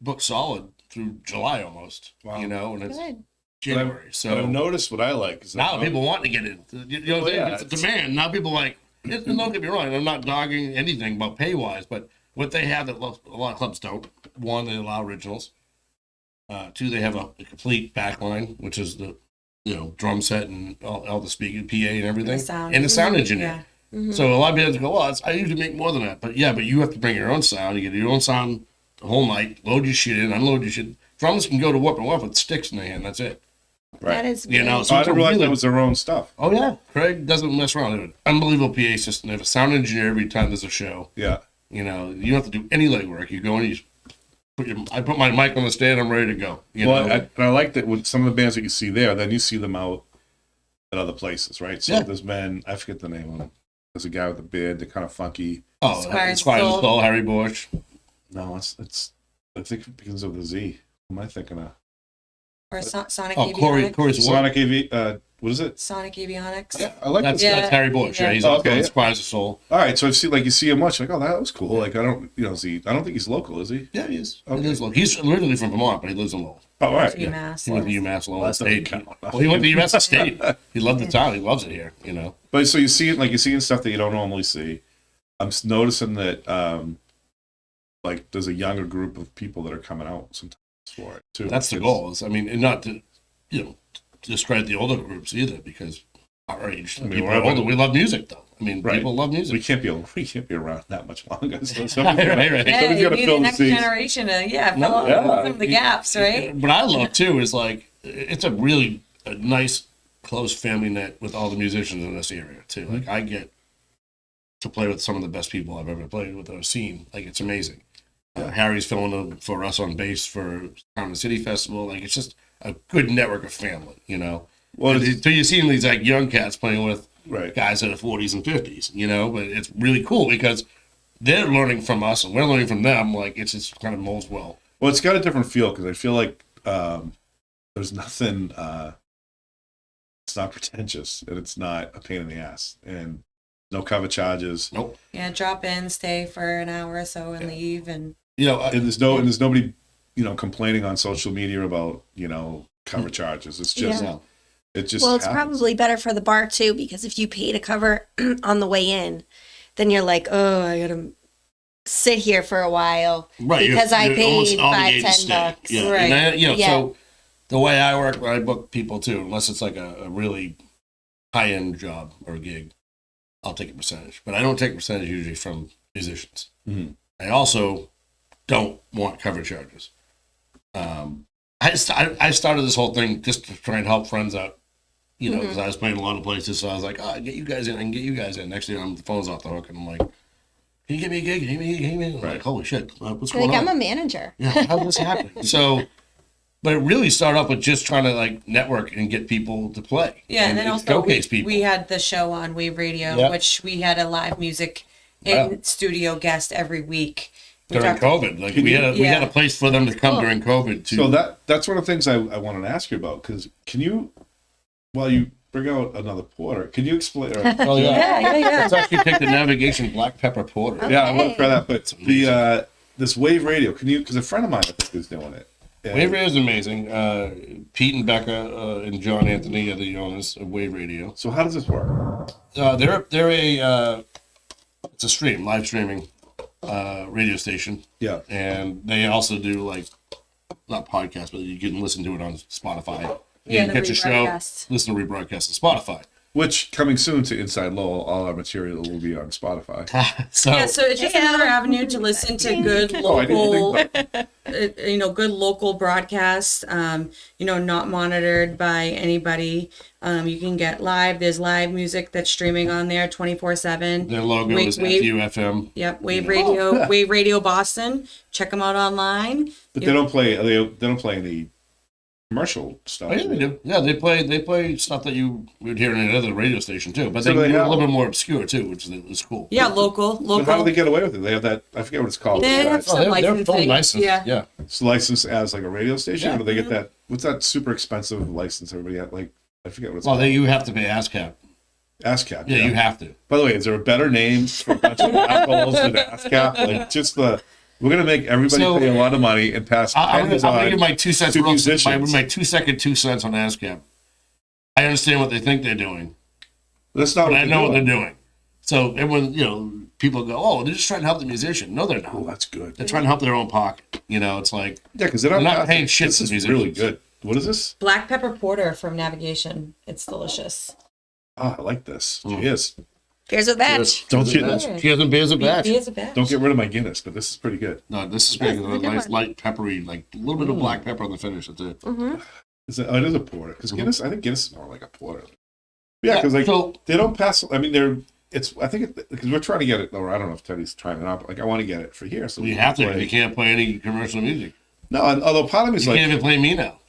booked solid through July almost. Wow. And it's Good. January. So But I've noticed what I like is that now people want to get in. Well, yeah, It's a demand. Now people like. And don't get me wrong. I'm not dogging anything about pay wise, but what they have that a lot of clubs don't. One, they allow originals. Two, they have a complete backline, which is the drum set and all the speaker, PA, and everything, and a sound engineer. Yeah. So a lot of bands go, well, I usually make more than that. But yeah, but you have to bring your own sound. You get your own sound the whole night, load your shit in, unload your shit. Drummers can go to Warped West with sticks in their hand. That's it. Right. That is You know, really- so I it's a didn't realize really- that was their own stuff. Oh, yeah. Craig doesn't mess around. They have an unbelievable PA system. They have a sound engineer every time there's a show. Yeah. You don't have to do any legwork. You go in, I put my mic on the stand, I'm ready to go. And I like that with some of the bands that you see there, then you see them out at other places, right? So Yeah. there's been, I forget the name of them. There's a guy with a beard, they're kind of funky. Squire's Squire's Soul. Soul, Harry Bush. No, it's I think it begins with a Z. Who am I thinking of? Or Sonic Oh, Corey Avionics. Sonic AV, what is it? Sonic Avionics. Yeah, I like That's, this. that's Harry Bush. Yeah, Yeah. he's Oh, also okay, on yeah. Squire's Soul. All right, so you see him much, like, oh, that was cool. Like, I don't think he's local, is he? Yeah, he is. Okay. He is local. He's originally from Vermont, but he lives in Lowell. Oh, all right. UMass. He went to UMass Lowell Well, that doesn't State. count. Well, he went to UMass State. He loved the town. He loves it here. But so you're seeing stuff that you don't normally see. I'm noticing that, like, there's a younger group of people that are coming out sometimes for it too. That's the It's- goal. I mean, and not to discredit the older groups either, because our age, mean, people we're are older. older. We love music, though. I mean, Right. people love music. We can't be around that much longer. So Right, somebody's right. Yeah, somebody's you gotta need fill the the next seats. generation to No, fill yeah. some of the gaps, right? What I love too is like it's a really nice close family net with all the musicians in this area too. Like I get to play with some of the best people I've ever played with or seen. Like it's amazing. Harry's filling in for us on bass for Town and City Festival. Like it's just a good network of family. Well, And so you see these like young cats playing with right. guys that are 40s and 50s. But it's really cool because they're learning from us and we're learning from them. Like it's just kind of molds well. Well, it's got a different feel because I feel like there's nothing. It's not pretentious and it's not a pain in the ass and no cover charges. Nope. Yeah, drop in, stay for an hour or so, and leave. And And there's nobody, complaining on social media about cover charges. It's just Yeah. it just. Well, it's happens. probably better for the bar too, because if you pay to cover on the way in, then you're like, oh, I gotta sit here for a while Right, because I you're almost paid obligated to $5-10 stay. bucks. Yeah, Right. And Yeah. so the way I work, when I book people too, unless it's like a really high end job or gig, I'll take a percentage. But I don't take a percentage usually from musicians. Mhm. I also don't want cover charges. I started this whole thing just to try and help friends out, you know, because I was playing a lot of places. So I was like, oh, get you guys in, I can get you guys in. Next thing, the phone's off the hook, and I'm like, can you get me a gig? Can you get me a gig? I'm like, holy shit, what's You're going like, on? I'm a manager. Yeah, how did this happen? So, but it really started off with just trying to like network and get people to play. Yeah, and then also showcase people. we had the show on Wave Radio, Yeah. which we had a live music Yeah. in studio guest every week. We during talked- COVID. Like we had a place for them to come during COVID too. So that's one of the things I wanted to ask you about, because can you, while you bring out another porter, can you explain? Or, oh yeah, Yeah. let's actually take the navigation black pepper porter. yeah, I want to Okay. try that. But the this Wave Radio, can you? Because a friend of mine I think is doing it. And- Wave Radio is amazing. Pete and Becca and John Anthony are the owners of Wave Radio. So how does this work? They're a it's a live streaming radio station, Yeah. and they also do like not podcasts, but you can listen to it on Spotify. Yeah, You can the catch a show, rebroadcast. listen to rebroadcast on Spotify. Which coming soon to Inside Lowell, all our material will be on Spotify. So Yeah, so it's just another avenue to listen to good Oh, I didn't local, think good local broadcasts. Not monitored by anybody. You can get live. There's live music that's streaming on there 24/7. their logo Wave- is Wave- FUFM. Yep, Wave Radio, Wave Radio Boston. Check them out online. But they don't play. They don't play any commercial stuff. Oh, yeah, they do. Yeah, they play stuff that you would hear in another radio station too, but So they they do a have- little bit more obscure too, which is cool. Yeah, local. But how do they They get away with it? They have that. I forget what it's called. have It's some they're licensing. fully licensed. Yeah. it's licensed as like a radio station, Yeah. or do they get that? What's that super expensive license everybody had? Like I forget what it's Well, called. you have to pay ASCAP. ASCAP. Yeah, you have to. By the way, is there a better name for a bunch of assholes than ASCAP? Like just the. We're gonna make everybody So- pay a lot of money and pass. I'm pennies gonna on give my 2 cents. to My musicians. 2 cents on ASCAP. I understand what they think they're doing, That's not but what I know what they're they're doing. doing. So everyone, people go, "Oh, they're just trying to help the musician." No, they're Oh, not. that's good. They're trying to help their own pocket. It's like Yeah, because They're not paying shit This to is musicians. really good. What is this? Black pepper porter from Navigation. It's delicious. Oh, I like this. Mm. Cheers. Here's a batch. Don't you- Cheers and beers a batch. He is a batch. Don't get rid of my Guinness, but this is pretty good. No, this is pretty Yes, good. it's a good Nice one. light peppery, like a little bit of black pepper on the finish. That's it. Is it? Oh, it is a porter. Because Mhm. Guinness, I think Guinness is more like a porter. Yeah, because like so they don't pass. I mean, they're. It's. I think because we're trying to get it. Or I don't know if Teddy's trying it out. But like I want to get it for here. So you we have to. play- You can't play any commercial music. No, and although part of me is You like, can't even play me now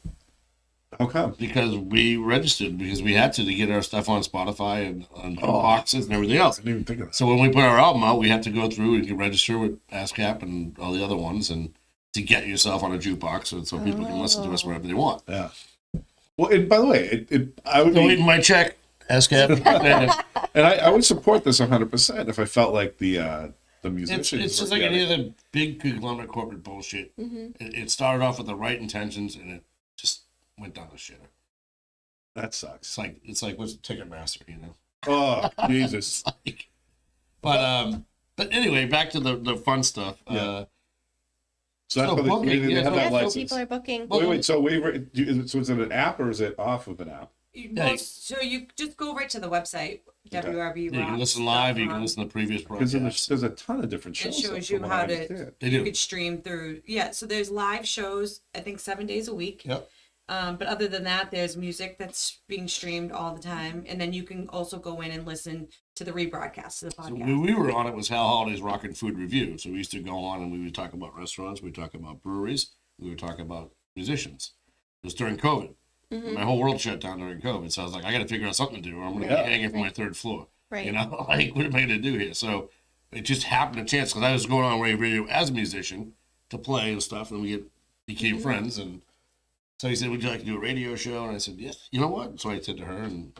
how come? because we registered because we had to get our stuff on Spotify and on boxes and everything else. I didn't even think of that. So when we put our album out, we had to go through and get register with ASCAP and all the other ones, and to get yourself on a jukebox, so people can listen to us wherever they want. Yeah. Well, and by the way, I would So be, waiting my check, ASCAP. and I would support this 100% if I felt like the musicians. It's just were like any getting- other big conglomerate corporate bullshit. It started off with the right intentions, and it just went down the shitter. That sucks. It's like what's Ticketmaster, Oh Jesus. But anyway, back to the fun stuff. Yeah. So that's So why they, booking, they yeah, have so that Yes, license. people are booking. Wait. So so is it an app or is it off of an app? So you just go right to the website, Okay. WRB. You can listen live. You can listen to previous Because broadcasts. there's a ton of different It shows. shows from you what how I to- understand. They You do. could stream through. Yeah, so there's live shows, I think 7 days a week. Yep. But other than that, there's music that's being streamed all the time. And then you can also go in and listen to the rebroadcast of the So podcast. when we were on it was Hal Holiday's Rockin' Food Review. So we used to go on and we would talk about restaurants, we would talk about breweries, we would talk about musicians. It was during COVID. My whole world shut down during COVID. So I was like, I got to figure out something to do or I'm going to Yeah. be hanging from my third floor. Right. You know, like, what am I going to do here? So it just happened a chance because I was going on Wave Radio as a musician to play and stuff, and we became friends. And so he said, "Would you like to do a radio show?" And I said, "Yes." You know what? So I said to her, and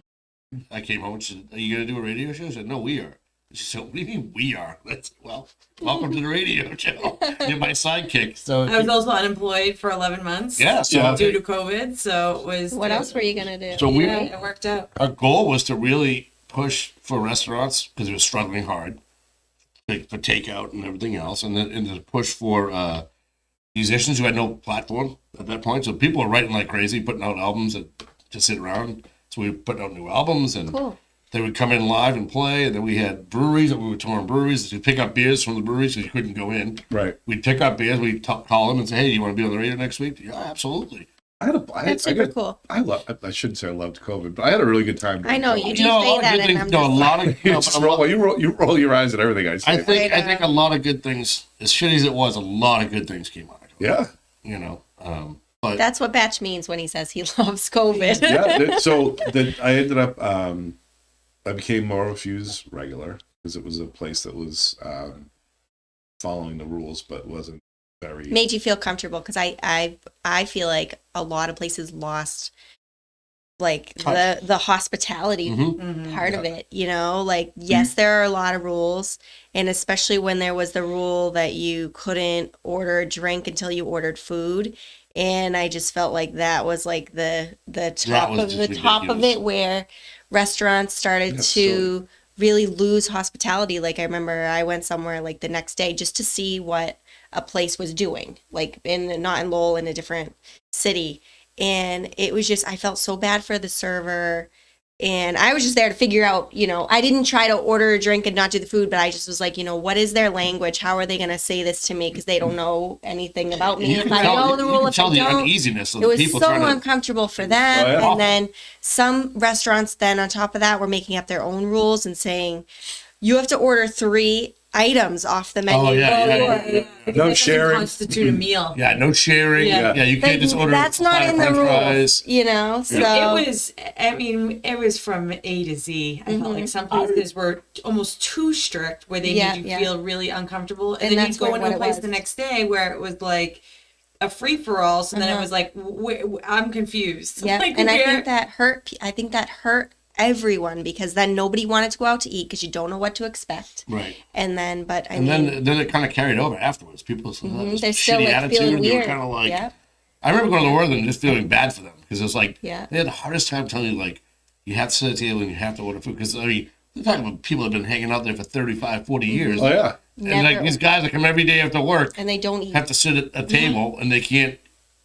I came home and she said, "Are you going to do a radio show?" I said, "No, we are." She said, "What do you mean we are?" I said, "Well, welcome to the radio show. You're my sidekick." So I was also unemployed for 11 months. yeah, so Yeah. Due to COVID. So it was. What else were you gonna do? So we Yeah, it worked out. our goal was to really push for restaurants because it was struggling hard for takeout and everything else, and then to push for musicians who had no platform at that point. So people were writing like crazy, putting out albums that just sit around. So we put out new albums, and Cool. they would come in live and play. And then we had breweries that we would tour in breweries to pick up beers from the breweries because you couldn't go in. Right. We'd pick up beers. We'd call them and say, "Hey, do you want to be on the radio next week?" Yeah, absolutely. That's super cool. I shouldn't say I loved COVID, but I had a really good time. I know during you COVID. do You know, a say lot of that, good and things. I'm No, a just lot of. You just you roll your eyes at everything I say. I think a lot of good things, as shitty as it was, a lot of good things came out of it. Yeah. You know, but that's what Batch means when he says he loves COVID. I ended up I became more of a Fuse regular because it was a place that was following the rules but wasn't very Made you feel comfortable because I feel like a lot of places lost like the hospitality part of it, you know, like yes, there are a lot of rules, and especially when there was the rule that you couldn't order a drink until you ordered food, and I just felt like that was like the top was of the just top of ridiculous. it, where restaurants started That's to really lose hospitality. Like I remember I went somewhere like the next day just to see what a place was doing, like not in Lowell, in a different city. And it was just, I felt so bad for the server. And I was just there to figure out, you know, I didn't try to order a drink and not do the food, but I just was like, you know, what is their language? How are they going to say this to me? Because they don't know anything about me. you If can I tell, know the you rule, can if tell I the don't. uneasiness of It the was people so trying to. uncomfortable for them. Oh, yeah. And then some restaurants then on top of that were making up their own rules and saying, you have to order 3 items off the menu. Oh yeah. Because No that doesn't sharing. constitute a meal. Yeah, no sharing. Yeah. Yeah, you can't just order. That's not in the French rules, fries. you know. So It was, I mean, it was from A to Z. I felt like some places were almost too strict where they Yeah, made you yeah. feel really uncomfortable. And, And then that's you'd go what into a it place was. the next day where it was like a free for all. So then it Uh-huh. was like, I'm confused. yeah, Like, and I where- think that hurt. I think that hurt everyone because then nobody wanted to go out to eat because you don't know what to expect. Right. And then, but I And mean, then it kind of carried over afterwards. People still had this they're still shitty like attitude. feeling And they were weird. kind of like, Yeah. I remember going to the World and just feeling bad for them because it's like Yeah. they had the hardest time telling you like you have to sit at the table and you have to order food because I mean we're talking about people that have been hanging out there for 35, 40 years. Oh yeah. And like these guys that come every day after work and they don't eat. have to sit at a table and they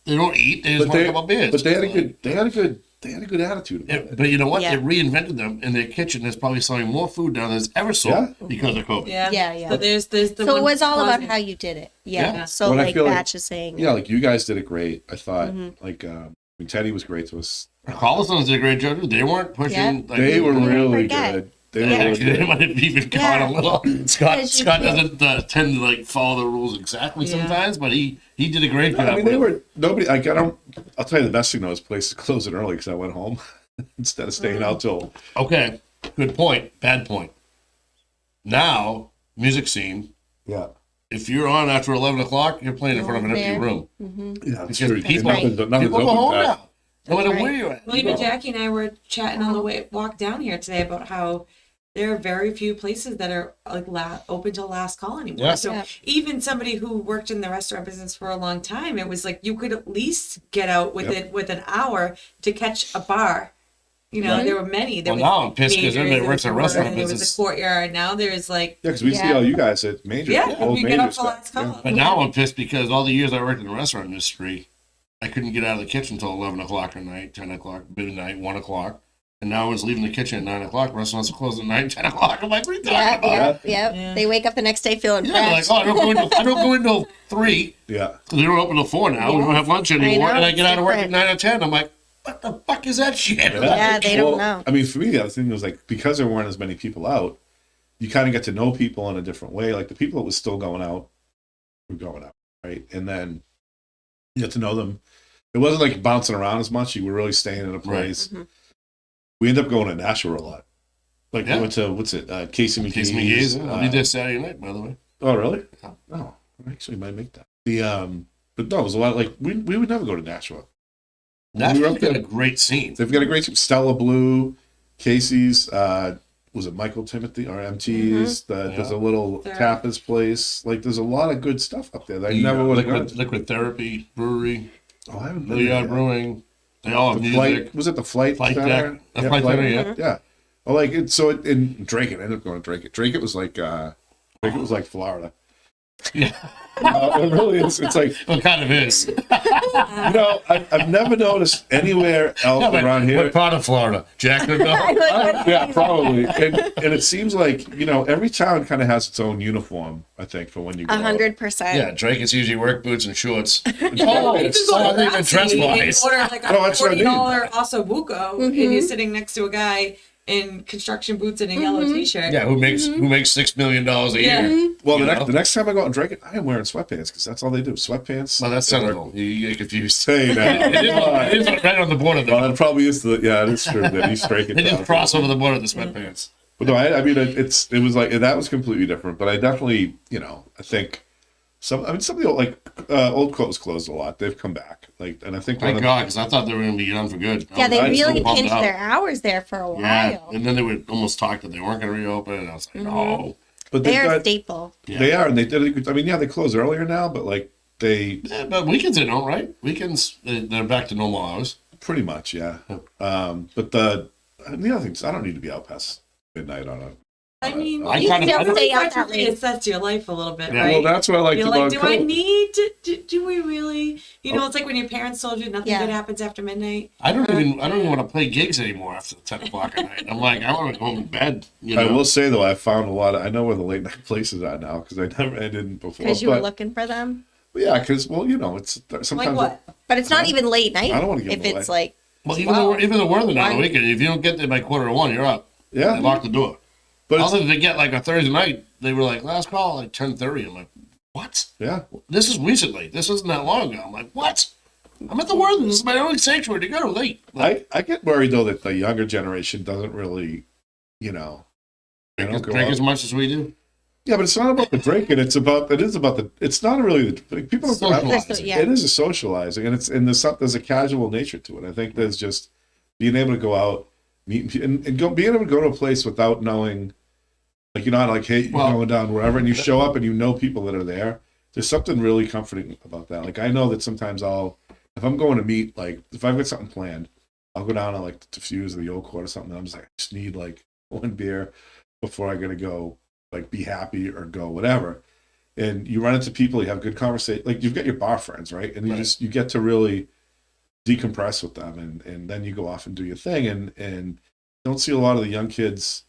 don't eat. They just want a couple beers. But they had a good attitude about it. But you know what? Yeah. They reinvented them in their kitchen. There's probably selling more food now than it's ever sold because of COVID. Yeah. Yeah. So there's the So it one was all about positive. how you did it. Yeah. Yeah. So But I like feel like- Batch is saying. Yeah, like you guys did it great. I thought like I mean, Teddy was great to us. Collison's did a great job too. They weren't pushing. Yeah. Like, They were didn't really forget. good. They were Yeah. really Actually, they good. might have even gone Yeah. a little. Scott Because you doesn't tend to like follow the rules exactly sometimes, but he did a great job. I mean, they were nobody. Like I don't. I'll tell you the best thing though is places closing early because I went home instead of staying out till. Okay, good point. Bad point. Now, music scene. Yeah. If you're on after 11 o'clock, you're playing in front of an empty There. room. Yeah. Because True. people, Nothing's people open go home back. now. No matter right. where you're at. Well, even Jackie and I were chatting on the way walk down here today about how there are very few places that are like open till last call anymore. Yeah. So Yeah. even somebody who worked in the restaurant business for a long time, it was like you could at least get out with an hour to catch a bar. You know, there were many. There Well, was now I'm pissed 'cause everybody Majors, works in there was restaurant Warren, there was business. a Courtyard. Now there's like, Yeah, because we see Yeah. all you guys at major. yeah, old you get major up till last stuff. call. But now I'm pissed because all the years I worked in the restaurant industry, I couldn't get out of the kitchen until 11 o'clock at night, 10 o'clock, midnight, 1 o'clock. And now I was leaving the kitchen at 9 o'clock. Restaurants are closed at 9, 10 o'clock. I'm like, what are you talking Yeah, about? yeah. They wake up the next day feeling Yeah, they're like, fresh. oh, I don't go until 3 Yeah. because we don't open till 4 now. We don't have lunch anymore. know, And I it's get out of work at different. 9 or 10. I'm like, what the fuck is that shit? Yeah, they don't know. I mean, for me, the other thing was like because there weren't as many people out, you kind of get to know people in a different way. Like the people that was still going out were going out, right? And then you get to know them. It wasn't like bouncing around as much. You were really staying in a place. Mhm. We ended up going to Nashua a lot. Like Yeah. we went to Casey McGee's. Casey McGee's. I'll be there Saturday night, by the way. Oh, really? Yeah. Oh, I actually might make that. But no, it was a lot. Like we would never go to Nashua. Nashville's got a great scene. They've got a great Stella Blue, Casey's. Was it Michael Timothy or MT's? There's a little tapas place. Like there's a lot of good stuff up there that I never would have gone to. Liquid Therapy Brewery, Oh, I haven't been there Milliard yet. Brewing. They all have The music. flight was it the flight Flight center? deck. The flight center, yeah. Yeah. Oh, like it. So in Drake, it ended up going to Drake. Drake, it was like Florida. Yeah. It really is. It's like, It kind of is. I've never noticed anywhere else around here. What part of Florida? Jacksonville? Yeah, probably. And it seems like, every town kind of has its own uniform, I think, for when you go out. 100%. Yeah, Drake is usually work boots and shorts. You can go to I think the dress Rossi and wise. order like a No, that's what I mean. $40 ossobuco, and you're sitting next to a guy in construction boots and a yellow T-shirt. Yeah, who makes $6 million a Yeah. year? Well, You the know? next time I go out and drink it, I am wearing sweatpants because that's all they do. Sweatpants. Well, that's Senegal. You get confused. Say that. It is right on the border, Well, though. that probably is it is true that he's striking. They just cross over the border with the sweatpants. But no, I mean, it was like, that was completely different. But I definitely, I think some of the old clothes closed a lot. They've come back. And I think Thank God, because I thought they were going to be done for good. Yeah, they I was so really bummed pinched out. their hours there for a while. Yeah, and then they would almost talk that they weren't going to reopen, and I was like, no. But They're a got, staple. Yeah. they are, and they did. I mean, yeah, they closed earlier now, but they Yeah, but weekends they don't, right? Weekends they're back to normal hours. pretty much, yeah. But the other thing is, I don't need to be out past midnight on a. I mean, I you kind of- still I don't- stay out that that late. It sets your life a little bit, Yeah. right? Well, that's what I like You're about like, do I COVID. need to? Do we really? It's like when your parents told you nothing Yeah. good happens after midnight. I don't even want to play gigs anymore after 10 o'clock at night. I'm like, I want to go home to bed. I will say though, I found a lot. I know where the late night places are now because I didn't before. Because you were But looking for them. yeah, because it's sometimes Like what? But it's not even late night. I don't wanna give if them it's away. like, Well, even the weather now on the weekend, if you don't get there by 1:45, you're up. Yeah. They lock the door. But it's, Other than get like a Thursday night, they were like, last call like 10:30. I'm like, what? yeah, This is recently. This isn't that long ago. I'm like, what? I'm at the Worthing. This is my only sanctuary to go late. I get worried though that the younger generation doesn't really, they don't go Drink out. as much as we do. Yeah, but it's not about the drinking. It's not really the people don't go out. Socializing. yeah. It is a socializing, and there's a casual nature to it. I think there's just being able to go out, meet and being able to go to a place without knowing, hey, you're going down wherever, and you show up and you know people that are there. There's something really comforting about that. Like I know that sometimes if I'm going to meet, if I've got something planned, I'll go down and to Fuse or the Old Court or something. And I'm just like, I just need one beer before I gotta go. Be happy or go whatever, and you run into people, you have good conversation. You've got your bar friends, right? And you get to really decompress with them, and then you go off and do your thing. And don't see a lot of the young kids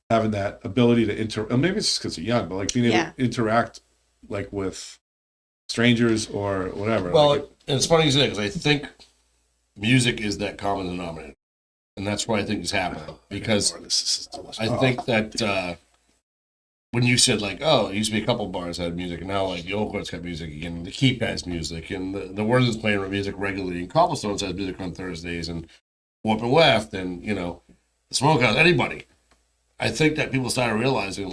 having that ability to maybe it's just because they're young, but being able to interact with strangers or whatever. Well, and it's funny you say that because I think music is that common denominator, and that's what I think is happening. Because this is delicious. I think that when you said it used to be a couple bars that had music, and now the Old Court's got music again, the Keep has music, and the Worthing's playing music regularly, and Cobblestones has music on Thursdays, and Warp and Weft, and the Smokehouse, anybody. I think that people started realizing,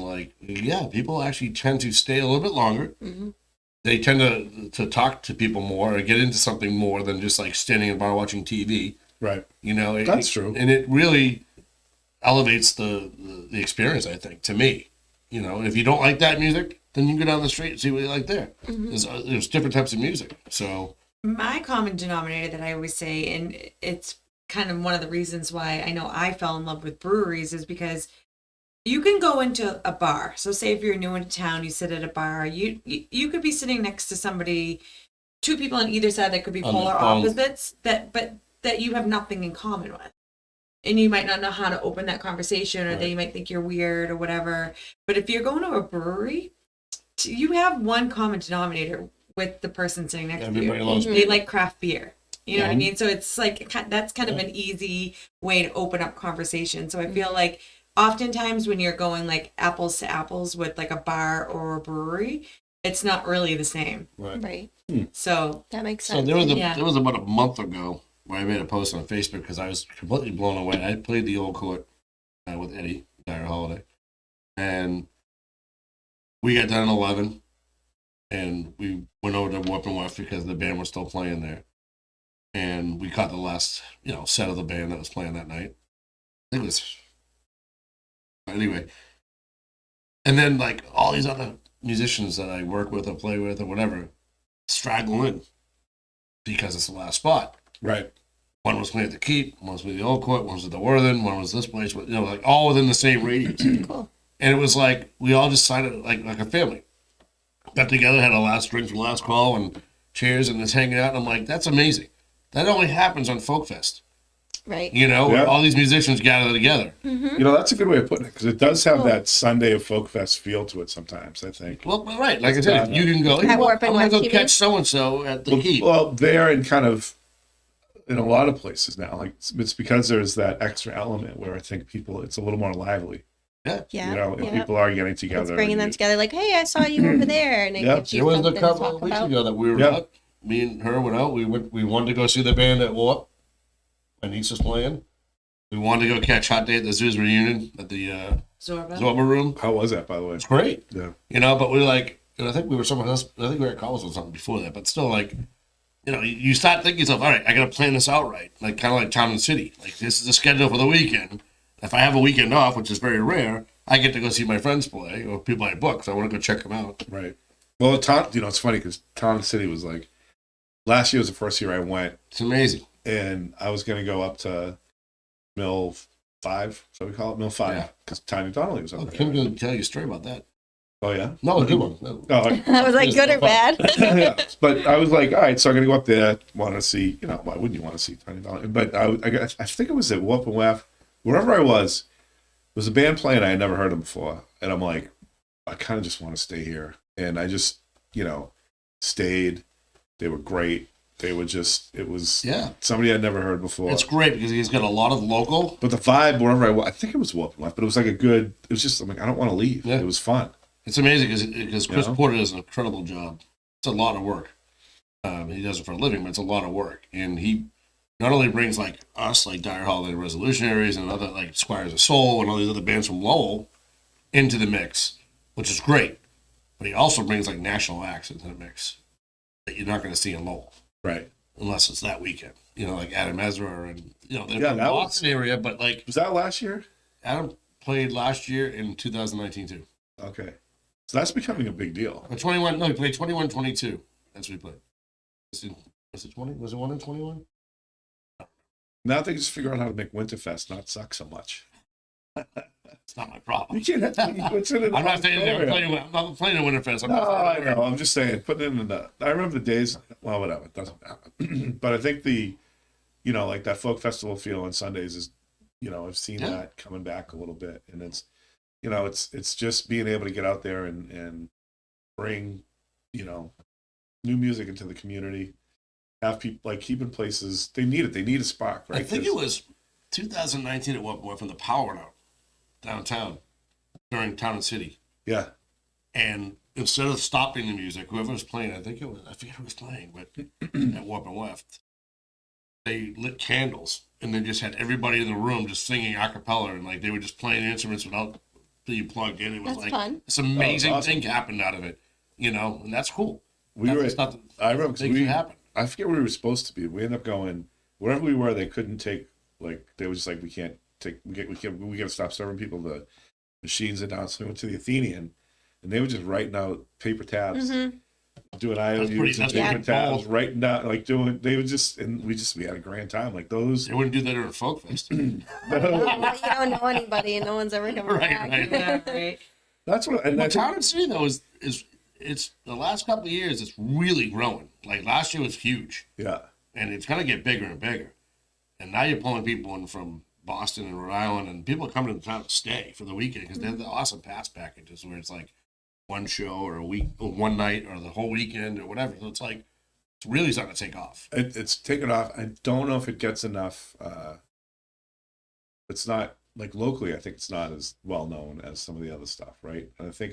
people actually tend to stay a little bit longer. mm-hmm. They tend to talk to people more or get into something more than just standing in a bar watching TV. right. That's true. And it really elevates the experience, I think, to me. If you don't like that music, then you can go down the street and see what you like there. Mm-hmm. There's different types of music. So My common denominator that I always say, and it's kind of one of the reasons why I know I fell in love with breweries, is because you can go into a bar. So say if you're new into town, you sit at a bar, you could be sitting next to somebody, two people on either side that could be On the polar phone. opposites that you have nothing in common with. And you might not know how to open that conversation, or Right. they might think you're weird or whatever. But if you're going to a brewery, you have one common denominator with the person sitting next to everybody you. loves They like craft beer. You know what I Mhm. mean? So it's that's kind of an easy way to open up conversation. So I feel like oftentimes when you're going apples to apples with a bar or a brewery, it's not really the same. Right. Right. So That makes So sense. there was about a month ago where I made a post on Facebook because I was completely blown away. I played the Old Court with Eddie Dyer Holiday, and we got done at 11, and we went over to Warp and Weft because the band was still playing there, and we caught the last set of the band that was playing that night. I think it was anyway, and then all these other musicians that I work with or play with or whatever straggle in because it's the last spot. Right. One was playing at the Keep, one was with the Old Court, one was at the Worthing, one was this place, all within the same radius. Cool. And it was we all just decided like a family. got together, had a last drink, last call, and cheers, and just hanging out. And I'm like, that's amazing. That only happens on Folk Fest, Right. you know, where Yeah. all these musicians gather together. You know, that's a good way of putting it, because it does have that Sunday of Folk Fest feel to it sometimes, I think. Well, right, like I said, if you can go, hey, At well, Warp and I'm gonna Weft, go you catch mean? so and so at the Heat. Well, there and kind of in a lot of places now, like it's because there's that extra element where I think people, it's a little more lively. Yeah. You know, if yeah. people are getting It's together. bringing them together like, hey, I saw you over there. And it Yeah. gives you There was a something to couple talk of weeks about. ago that we were Yeah. out. Me and her went out. We wanted to go see the band at Warp. My niece was playing. We wanted to go catch Hot Day at the Zoo's reunion at the Zorba. Zorba room. How was that, by the way? It's great. Yeah. You know, but we were like, and I think we were someone else. I think we were at Collins or something before that. But still, like, you know, you start thinking to yourself, all right, I got to plan this out right. Like, kind of like Town and City. Like, this is the schedule for the weekend. If I have a weekend off, which is very rare, I get to go see my friends play or people I book. So I want to go check them out. Right. Well, you know, it's funny because Town City was like, last year was the first year I went, It's amazing. and I was going to go up to Mill 5, so we call it Mill 5, Yeah. because Tiny Donnelly was Oh, up there. Kim's going to tell you a story about that. Oh, yeah? No, a good one. No. Oh, I was like, good or bad? yeah. But I was like, all right, so I'm going to go up there, want to see, you know, why wouldn't you want to see Tiny Donnelly? But I think it was at Whoop and Waff, wherever I was, there was a band playing, I had never heard them before. And I'm like, I kind of just want to stay here. And I just, you know, stayed. They were great. They were just, it was Yeah. somebody I'd never heard before. It's great because he's got a lot of local. But the vibe, wherever I was, I think it was Whoop and Waff, but it was like a good, it was just, I'm like, I don't want to leave. Yeah. It was fun. It's amazing because Chris Yeah. Porter does an incredible job. It's a lot of work. He does it for a living, but it's a lot of work. And he not only brings like us, like Dire Holiday Resolutionaries and other like Squires of Soul and all these other bands from Lowell into the mix, which is great. But he also brings like national acts into the mix that you're not going to see in Lowell Right. unless it's that weekend. You know, like Adam Ezra and, you know, they're Yeah, from the that was- Boston area, but like Was that last year? Adam played last year in 2019 too. Okay. So that's becoming a big deal. 21, no, he played 21, 22. That's what he played. Was it 20? Was it 1 in 21? Now they just figure out how to make Winterfest not suck so much. It's not my problem. You can't have to put it in I'm not saying area. I'm not playing in Winterfest. I'm No, not I saying know. I'm just saying, putting it in the. I remember the days. Well, whatever. It doesn't matter. But I think you know, like that folk festival feel on Sundays is, you know, I've seen Yeah. that coming back a little bit, and it's, you know, it's just being able to get out there and bring, you know, new music into the community. Have people like keeping places. They need it. They need a spark, right? I think it was 2019 at one point when the power went out downtown during Town and City. Yeah. And instead of stopping the music, whoever was playing, I forget who was playing, but at Warp and Weft, they lit candles and they just had everybody in the room just singing a cappella and like they were just playing instruments without being plugged in. It was That's like fun. this amazing awesome. thing happened out of it, you know, and that's cool. We That's were. just not the I remember 'cause things that happen. I forget where we were supposed to be. We ended up going wherever we were. They couldn't take like they were just like we can't take we got to stop serving people. The machines are down, so we went to the Athenian, and they were just writing out paper tabs, doing IOUs and that's paper pretty tabs, bold. writing down like doing. They were just and we had a grand time like those. They wouldn't do that at a folk fest. Well, you don't know anybody, and no one's ever coming Right, back. right. Yeah, right. That's what. And But that's Town and City though is it's the last couple of years it's really growing. Like last year was huge, yeah. and it's gonna get bigger and bigger. And now you're pulling people in from Boston and Rhode Island, and people are coming to town to stay for the weekend because they have the awesome pass packages where it's like one show or a week or one night or the whole weekend or whatever. So it's like it's really starting to take off. It's taken off. I don't know if it gets enough. It's not like locally. I think it's not as well known as some of the other stuff, right? And I think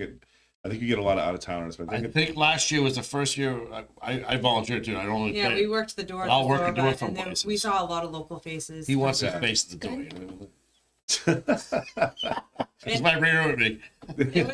you get a lot of out of towners, but I think last year was the first year I volunteered too. I don't only Yeah, play. we worked the door. I'll work the door but- from and then places. we saw a lot of local faces. He wants his Yeah. face at the door. He's my bring with me. It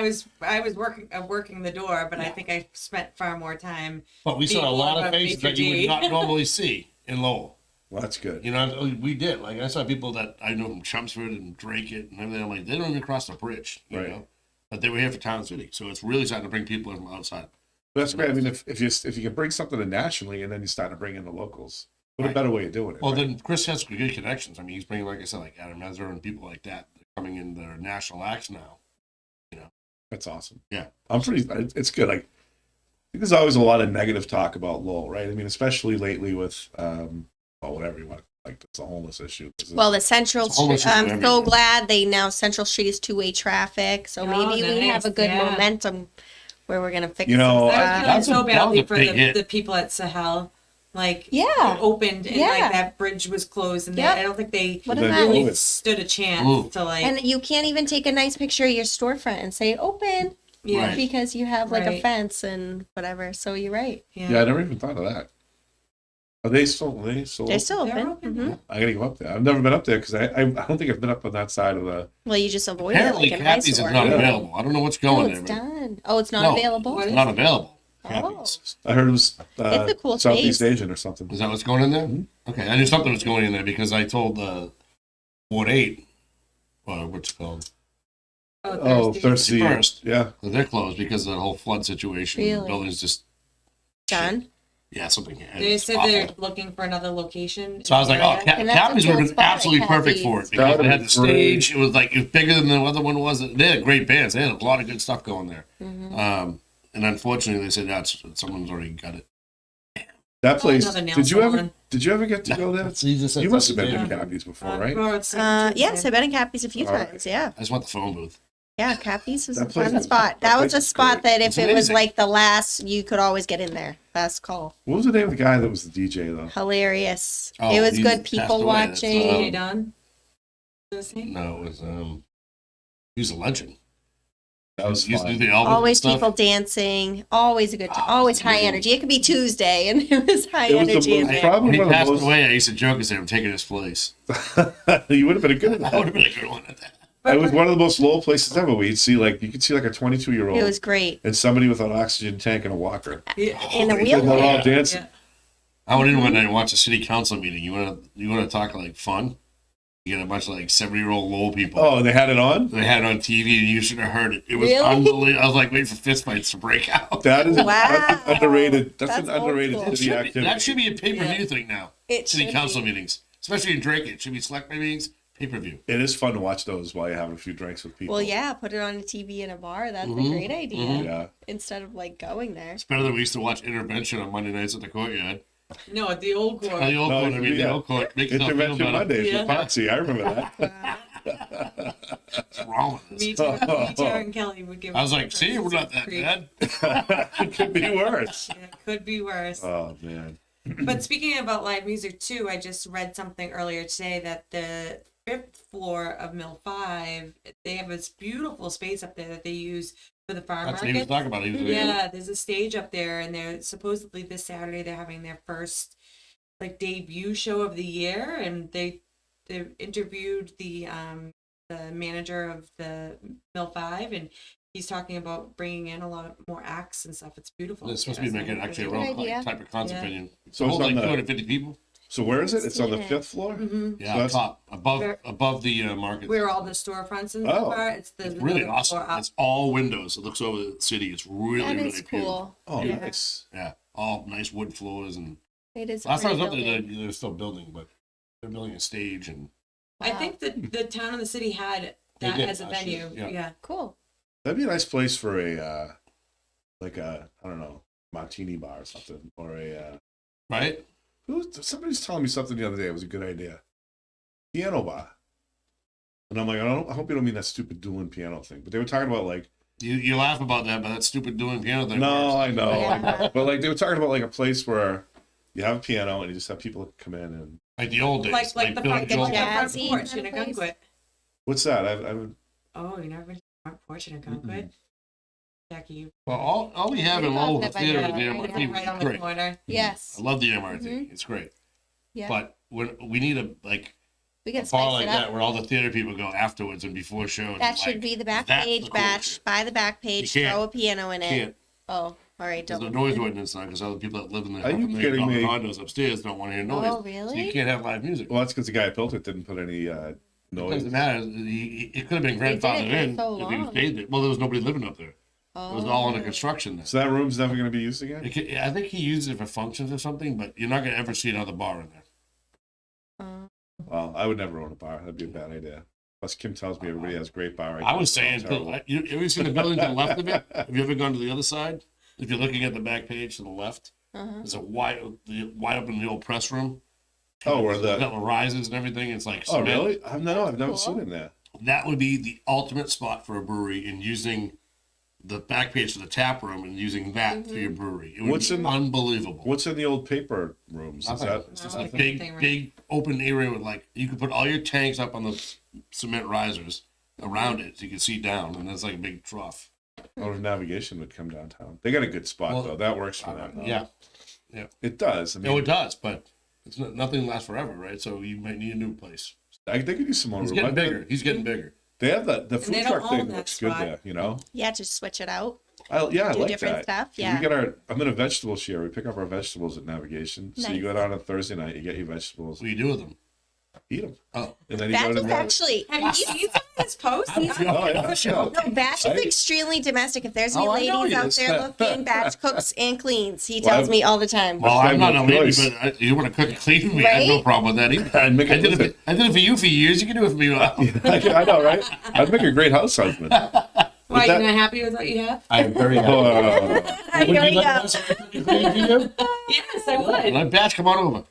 was fun. I was working the door, but I think I spent far more time. But we saw a People lot of about faces that Maitre you would D. not normally see in Lowell. Well, that's good. You know, we did. Like I saw people that I know from Chelmsford and Drake it and everything. I'm like, they don't even cross the bridge, you Right. know. But they were here for Town City, so it's really starting to bring people in from outside. That's great. I mean, if you can bring something in nationally, and then you start to bring in the locals, what a Right. better way of doing it? Well, right? then Chris has good connections. I mean, he's bringing, like I said, like Adam Ezra and people like that. They're coming in their national acts now. You know, That's awesome. Yeah. It's good. Like, I think there's always a lot of negative talk about Lowell, right? I mean, especially lately with, well, whatever you want, like it's a homeless issue. Well, the Central It's almost Street, just I'm so everywhere. glad Central Street is two-way traffic. So Oh, maybe we have nice, a good yeah. momentum where we're going to fix You know, some I stuff. was feeling That's so a badly for big hit. the people at Sahel. Like, Yeah. it opened and Yeah. like that bridge was closed, and Yep. I don't think they What Well, a then really nice. stood a chance Ooh. to like. And you can't even take a nice picture of your storefront and say open Yeah, Right. because you have like a Right. fence and whatever. So you're right. yeah, I never even thought of that. Are they still? They're open? still They're open. open, Mhm. yeah. I gotta go up there. I've never been up there because I don't think I've been up on that side of the. Well, you just avoid Apparently, it like an eyesore. Cappy's is not Yeah. available. I don't know what's Oh, going it's there. but done. Oh, it's not No. available. What It's is not it? available. Oh. Cappy's. I heard it was It's a cool Southeast space. Asian or something. Is that what's going in there? Mhm. Okay, I knew something was going in there because I told Ward 8, or what's it called, Oh, Thursday. Thirsty. First. Yeah. that they're closed because of the whole flood situation. Really? The building's just, Done. yeah, something. They it's said awful. they're looking for another location. So I was like, oh, And that's a Cappy's would cool have been spot, absolutely perfect Cappy's. for it That because would've it had been the stage. It was like, it was bigger than the other one was. They had great bands. They had a lot of good stuff going there. Mm-hmm. And unfortunately, they said that's someone's already got it. That place. another nail Did you ever? salon. Did you ever get to go there? You just said You must have something, been to yeah. Cappy's before, right? Yes, I've been in Cappy's a few All right. times. Yeah. I just want the phone booth. Yeah, Cappy's was That a place fun is- spot. that That was place a is spot great. that if It's it was amazing. like the last, you could always get in there. Last call. What was the name of the guy that was the DJ though? Hilarious. Oh, It was he good passed people away. That's, watching. DJ Don. Is he? No, it was he was a legend. That was He used to do fun. the albums Always and stuff. people dancing. Always a good time. Oh, Always it's high amazing. energy. It could be Tuesday and it was high It was the energy in most- there. probably When he one of the passed most- away, I used to joke and say, I'm taking his place. You would have been a good. That would have been a good one at that. It was one of the most low places ever. Where you'd see like you could see like a 22-year-old. It was great. and somebody with an oxygen tank and a walker. Yeah. In a And they're wheelchair. all dancing. Yeah. I went in one night and watched a city council meeting. You want to talk like fun? You get a bunch of like 70-year-old Lowell people. Oh, and they had it on. They had it on TV, and you should have heard it. It was Really? unbelievable. I was like waiting for fistfights to break out. That is Wow. that's an underrated. That's That's an underrated old school. city activity. That should be a pay-per-view Yeah. thing now. It City should council be. meetings, especially in Drake. It should be select meetings, pay-per-view. It is fun to watch those while you're having a few drinks with people. Well, yeah, put it on a TV in a bar. That's a Mhm, great idea. mhm. Yeah. Instead of like going there. It's better than we used to watch Intervention on Monday nights at the courtyard. No, at the old court. The old No, court, I mean, yeah. the old court. Make yourself feel Intervention better. Mondays Yeah. with Foxy. I remember that. What's wrong with Me this? too. Tara and Kelly would give. I was us like, see, we're not that creep. bad. It could be worse. Yeah, could be worse. Oh man. But speaking about live music too, I just read something earlier today that the fifth floor of Mill 5, they have this beautiful space up there that they use for the farm That's what he was market. talking about. He was Yeah, there's a stage up there, and they're supposedly this Saturday they're having their first like debut show of the year, and they interviewed the manager of the Mill 5, and he's talking about bringing in a lot more acts and stuff. It's beautiful. It's supposed to be making actually a Good real idea. type of concert Yeah. venue. So So it's hold on like the- 250 people. So where is it? It's on the Yeah. 5th floor. Hmm. Yeah, So that's- top above Where- the market. Where all the storefronts and Oh. stuff are. It's the It's really middle awesome. floor up. It's all windows. It looks over the city. It's really That really is beautiful. cool. Oh, Yeah. nice. Yeah, all nice wood floors and. It is. a Last time I pretty was up there, building. they're still building, but they're building a stage and. I Wow. think that the town and the city had They that did as a last year, venue. yeah. Yeah. Cool. That'd be a nice place for a like a I don't know martini bar or something or a. Right? Somebody's telling me something the other day. It was a good idea. Piano bar. And I'm like, I hope you don't mean that stupid dueling piano thing. But they were talking about like. You laugh about that, but that stupid doing piano thing. No, works. I know. Yeah. But like they were talking about like a place where you have a piano and you just have people come in and. Like the old days. Like the Billy front, Joel. like the front Jazzy porch kind in a of place. Gunquit. What's that? I would. Oh, you never been to the front porch in a Gunquit? Jackie, you Well, all we have in Lowell is the theater and the Yeah, MRT, right which right on is the great. corner. Yes. I love the MRT. Mhm. It's great. Yeah. But when we need a we can bar spice like it that up. where all the theater people go afterwards and before shows. That and, should like, be the back that's page the cool batch. shit. Buy the back page. You can't. Throw a piano in it. Can't. Oh, all right. There's a Don't. noise ordinance now because other people that live in the Are you kidding me? condos upstairs don't want to hear noise. Oh, So you really? can't have live music. Well, that's because the guy who built it didn't put any It noise. doesn't matter. It could have been They did it grandfathered for in so if he long. stayed there. Well, there was nobody living up there. Oh. It was all under construction then. So that room's never going to be used again. I think he used it for functions or something, but you're not going to ever see another bar in there. Oh. Well, I would never own a bar. That'd be a bad idea. Plus, Kim tells me everybody has great bar. I was saying, Terrible. have you ever seen the building to the left of it? Have you ever gone to the other side? If you're looking at the back page to the left, there's a wide open the old press room. Oh, where the That rises and everything. It's like oh cement. really? I've never Cool. seen it there. That would be the ultimate spot for a brewery, in using the back page for the tap room and using that for your brewery. It would What's be in- unbelievable. What's in the old paper rooms? Is Nothing. that It's just No, a like big, anything, right? big open area with, like, you could put all your tanks up on the cement risers around it so you can see down, and there's like a big trough. or navigation would come downtown? They got a good spot Well, though. That works for them. Yeah. It does. I mean, No, it does, but it's not, nothing lasts forever, right? So you might need a new place. they could use some more He's room. getting bigger. He's getting bigger. They have the food they don't truck thing own that looks good spot. there. You know. Yeah, just switch it out. I Do like different that. stuff. 'Cause Yeah. We get our. I'm in a vegetable share. We pick up our vegetables at Navigation. So you Nice. go down on Thursday night. You get your vegetables. What do you do with them? Eat them. Oh, And then you go Batch to is the actually. Have you seen some of his posts? Oh, yeah, yeah. No, Batch is I- extremely domestic. If there's any Oh, I know ladies he out is. there looking, Batch cooks and cleans. He Well, tells I've- me all the time. well, That's I'm not my a lady, choice. but you want to cook and clean for me? I have no Right? problem with that either. I'd make I it. did listen, it. I did it for you for years. You can do it for me now. I know, right? I'd make a great house husband. Why, that- you're not happy with what you have? I am very happy. Oh, Here we go. Yes, I would. Let Batch come on over.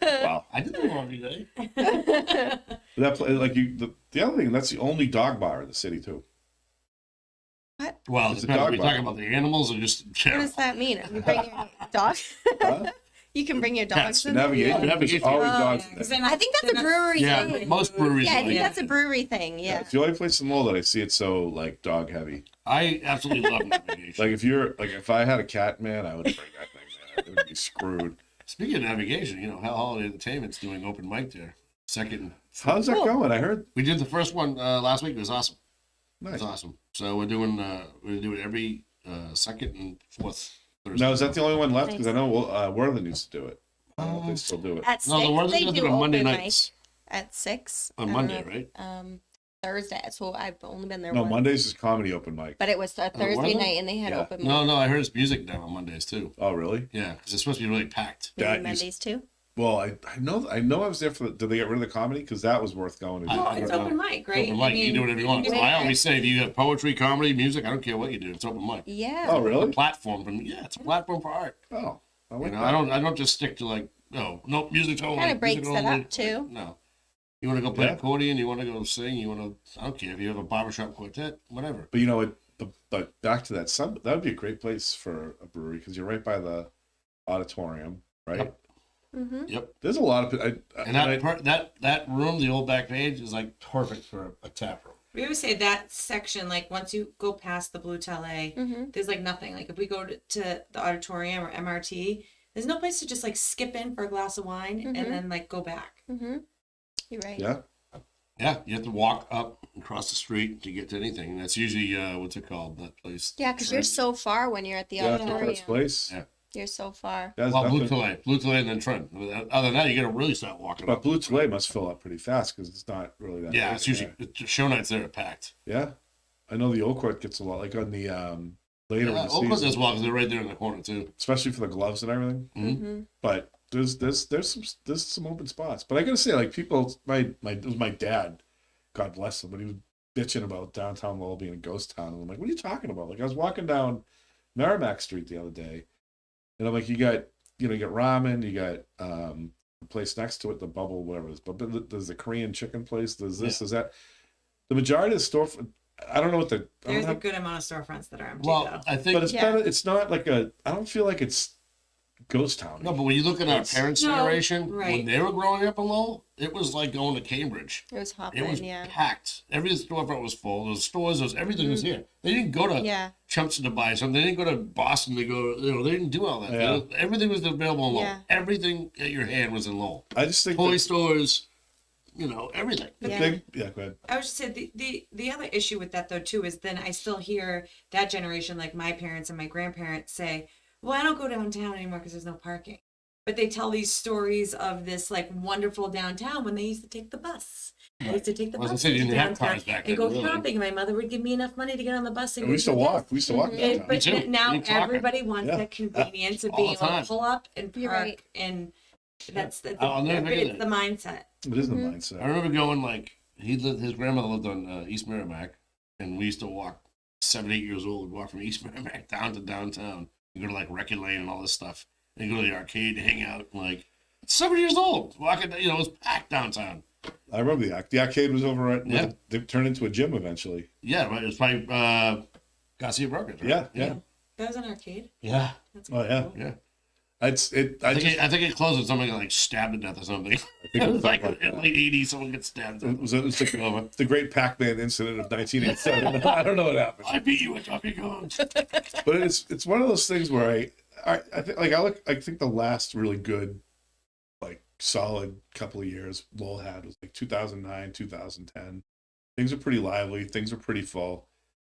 wow. I did the laundry day. Like you, the other thing, that's the only dog bar in the city too. Well, It's a depends. Are dog we bar. talking about the animals or just What general? does that mean? You bring your dog. Huh? You can bring your Pets. dogs in. there? Navigation, there's Navigation. always Oh, dogs yeah, in 'cause there. they're not- I think that's a they're not- brewery Yeah, thing. most breweries. Yeah, I are think like that's a brewery thing. Yeah. It's the only place in Lowell that I see it so like dog heavy. I absolutely love navigation. Like if I had a cat, man, I would bring that thing. Man. It would be screwed. Speaking of navigation, Hell Holiday Entertainment's doing open mic there. Second. How's that Cool. going? I heard. We did the first one last week. It was awesome. It Nice. was awesome. So we're doing every second and fourth Thursday. Now is that the only one left? Because I Nice. know Worthing used to do it. I don't know if they still do it. At 6, No, the ones they that do do on Monday open nights. mic at 6. On I don't Monday, know. right? Thursday. So I've only been there No, once. Mondays is comedy open mic. But it was a Thursday was it? night and they had Yeah. open mic. No, I heard it's music now on Mondays too. Oh, really? Yeah, because it's supposed to be really packed. Maybe that Mondays too. Well, I know I was there for. Did they get rid of the comedy? Because that was worth going to. Well, I it's don't open know. mic, right? Open mic, you can do whatever you want. can So do I it. always say, if you have poetry, comedy, music, I don't care what you do. It's open mic. Yeah. Oh, A really? platform from it's a platform for art. Oh, I like that. I don't just stick to like no music only. Kinda breaks music it only. up, too. No, you want to go play Yeah. accordion, you want to go sing, you want to. I don't care if you have a barbershop quartet, whatever. But but back to that that would be a great place for a brewery because you're right by the auditorium, right? Yep. Mm-hmm. Yep. There's a lot of And that room, the old back page, is like perfect for a tap room. We always say that section, like once you go past the Blue Tele, Mm-hmm. there's like nothing. Like if we go to the auditorium or MRT, there's no place to just like skip in for a glass of wine Mhm. and then like go back. Mm-hmm. You're right. yeah. Yeah, you have to walk up and cross the street to get to anything. And that's usually what's it called? That place. Yeah, because you're so far when you're at the Yeah, that's the auditorium. first place. Yeah. You're so far. That's Well, Blue nothing- Tele, and then Trent. Other than that, you got to really start walking. But up. Blue Tele must fill up pretty fast because it's not really that. Yeah, big it's usually there. show nights there are packed. Yeah, I know the Old Court gets a lot. Like on the later in Yeah, the Oakland season, as well because they're right there in the corner too. especially for the gloves and everything. Mm-hmm. But there's some open spots. But I gotta say, like people, it was my dad, God bless him, but he was bitching about downtown Lowell being a ghost town, and I'm like, what are you talking about? Like I was walking down Merrimack Street the other day, and I'm like, you got ramen, you got the place next to it, the Bubble, whatever it is, but there's the Korean chicken place, there's this, there's that. The majority of the store, I don't know what the. I don't There's a have- good amount of storefronts that are empty Well, though. I think but it's Yeah. better. It's not like a. I don't feel like it's ghost town. no, but when you look at our It's- parents' No, generation, when right. they were growing up in Lowell, it was like going to Cambridge. It was hopping, It was yeah. packed. Every storefront was full. There was stores. There was everything was here. They didn't go to Yeah. Chumps to buy something. They didn't go to Boston to go. They didn't do all that. Yeah. Everything was available in Lowell. Yeah. Everything at your hand was in Lowell. I just think Toy that stores, everything. the Yeah. big. Yeah, go ahead. I would just say the other issue with that though too is then I still hear that generation, like my parents and my grandparents, say, "Well, I don't go downtown anymore because there's no parking." But they tell these stories of this like wonderful downtown when they used to take the bus. They used to take the I was gonna bus say, you to didn't have downtown cars back and then, go really. shopping. And my mother would give me enough money to get on the bus and And go we used to do walk. this. We used to walk Mhm. downtown. But too. now You talking. everybody wants Yeah. that convenience of All being the able time. to pull up and You're park right. and that's I'll never forget it's the mindset. It is the Mhm. mindset. I remember going like his grandmother lived on East Merrimack, and we used to walk 7, 8 years old. We'd walk from East Merrimack down to downtown and go to like Record Lane and all this stuff, and go to the arcade, hang out. Like 7 years old, walking. You know, it was packed downtown. I remember the arcade was over at. Yeah. They turned into a gym eventually. Yeah, right. It was probably Garcia Brothers. Right? Yeah. That was an arcade. Yeah. That's Oh yeah. cool. Yeah. I I think it closed with somebody like stabbed to death or something. think It was like like in that. late '80s, someone gets stabbed. It was the great Pac-Man incident of 1987. I don't know what happened, I beat you with Tommy Guns. but it's one of those things where I think I think the last really good, like solid couple of years Lowell had was like 2009, 2010. Things are pretty lively. Things are pretty full.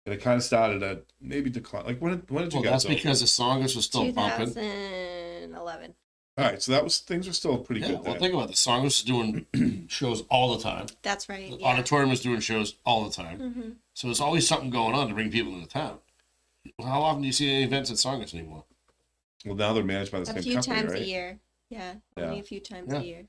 And it kind of started at maybe decline. Like when did you Well, guys that's open? because the Songers was still pumping. 2011. All right, so things are still pretty Yeah, good. well, Then. think about it. The Songers was doing shows all the time. That's right. The Yeah. auditorium was doing shows all the time. Mhm. So there's always something going on to bring people into town. How often do you see any events at Songers anymore? Well, now they're managed by the A same few company, times right? a year. Yeah, only Yeah. a few times Yeah. a year.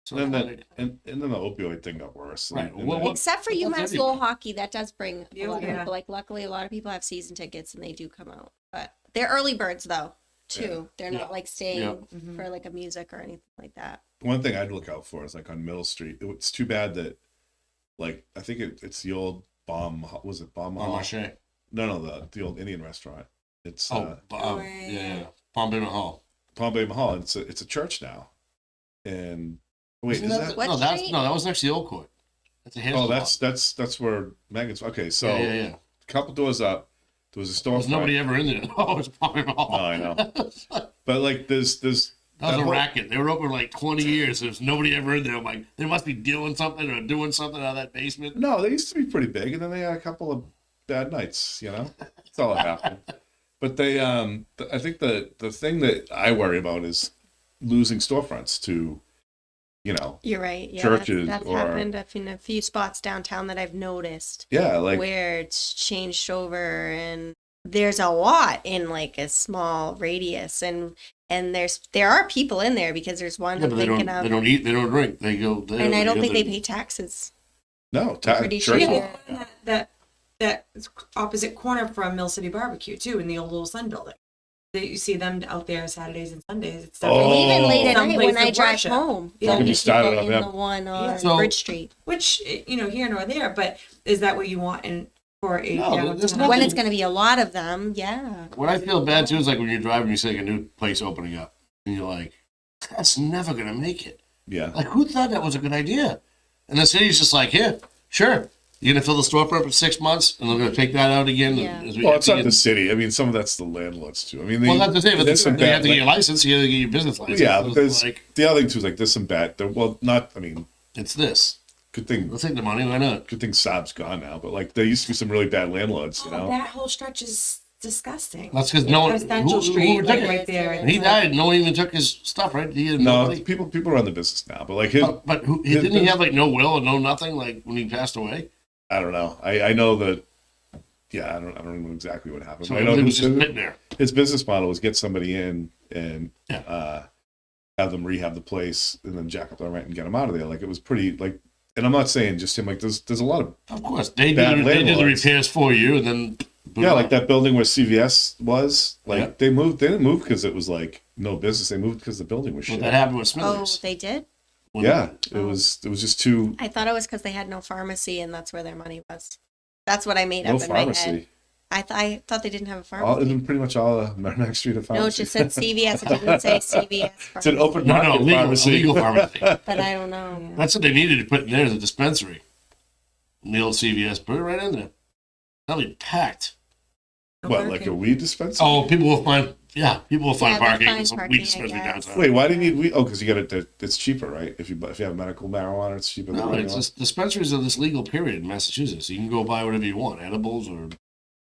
So And then like, and then the opioid thing got worse. Right. And Well, then- Except for Well, UMass that's Lowell everywhere. hockey, that does bring a lot of Yeah. people. Like, luckily, a lot of people have season tickets and they do come out. But they're early birds, though, too. They're not Yeah. like staying Yeah. for like a music or anything like that. one thing I'd look out for is like on Middle Street. It's too bad that, like, I think it's the old was it Bomb Bon Hall? Marché. No, the old Indian restaurant. It's Yeah. Palm Bay Hall. Palm Bay Mahal. It's a church now. And wait, Isn't is that, that? What no, street? that was next to the old court. That's a hair Oh, salon. that's where Megan's. Okay, so yeah. a couple doors up, there was a store. There's nobody ever in there. Oh, it's Palm Bay Hall. No, I know. But like there's That was that a whole- racket. They were open like 20 years. There's nobody ever in there. I'm like, they must be dealing something or doing something out of that basement. No, they used to be pretty big, and then they had a couple of bad nights. That's all that happened. But they, I think the thing that I worry about is losing storefronts to, You're right. Yeah, Churches that's or- happened in a few spots downtown that I've noticed yeah, like where it's changed over, and there's a lot in like a small radius, and there are people in there because there's one Yeah, I'm but they thinking don't, of, they don't eat, they don't drink. They go there. and I don't think they pay taxes. no, Pretty church. sure. Yeah, that opposite corner from Mill City Barbecue too, in the old Little Sun building. You see them out there Saturdays and Sundays. It's Oh. And even late at some night place when I of drive worship. home, Yeah. there'll Can be be started people on in them. the one on So- Bridge Street. Which here nor there, but is that what you want for a No, downtown? there's When nothing- it's going to be a lot of them, yeah. What I feel bad too is like when you're driving, you see like a new place opening up, and you're like, that's never gonna make it. Yeah, Like, who thought that was a good idea? And the city's just like, yeah, sure. You're gonna fill the storefront for 6 months, and they're gonna take that out again. Yeah. as we well, it's empty not it. the city. I mean, some of that's the landlords too. I mean, Well, that's the thing. But there's some you have bad. to get your Like, license. You have to get your business license. yeah, So but it's there's like, the other thing too is like there's some bad. Well, not. I mean, it's this. good thing. Let's take the money. Why not? Good thing Saab's gone now. But like there used to be some really bad landlords. That whole stretch is disgusting. That's because no one. Residential who Street, took like it? right there. And he died. No one even took his stuff. Right? He had No, money. people run the business now. But like his, But who, his didn't he business- have like no will and no nothing like when he passed away? I don't know. I know that. Yeah, I don't know exactly what happened. So But I know everything was his, just sitting there. his business model was get somebody in and Yeah. have them rehab the place and then jack up the rent and get them out of there. Like it was pretty like. And I'm not saying just him. Like there's a lot of Of course, they Bad did the landlords. repairs for you, and then yeah, like that building where CVS was. Like Yeah. they moved. They didn't move because it was like no business. They moved because the building was Well, shit. that happened with Oh, Smithers. they did? When- Yeah, it was just too I thought it was because they had no pharmacy and that's where their money was. That's what I made no up in my head. pharmacy. I thought they didn't have a All, pharmacy. pretty much all of Merrimack Street of pharmacy. No, it just said CVS. It didn't say CVS It's an pharmacy. open No, market legal, pharmacy. legal pharmacy. But I don't know. That's what they needed to put in there as a dispensary. In the old CVS, put it right in there. That'll be packed. What, like a weed dispensary? Oh, people will find they'll parking. find Some parking, weed I dispensary guess. downtown. Wait, why do you need weed? Oh, because you got it. It's cheaper, right? If you have medical marijuana, it's cheaper. No, than it's regular. just dispensaries of this legal period in Massachusetts. You can go buy whatever you want, edibles or.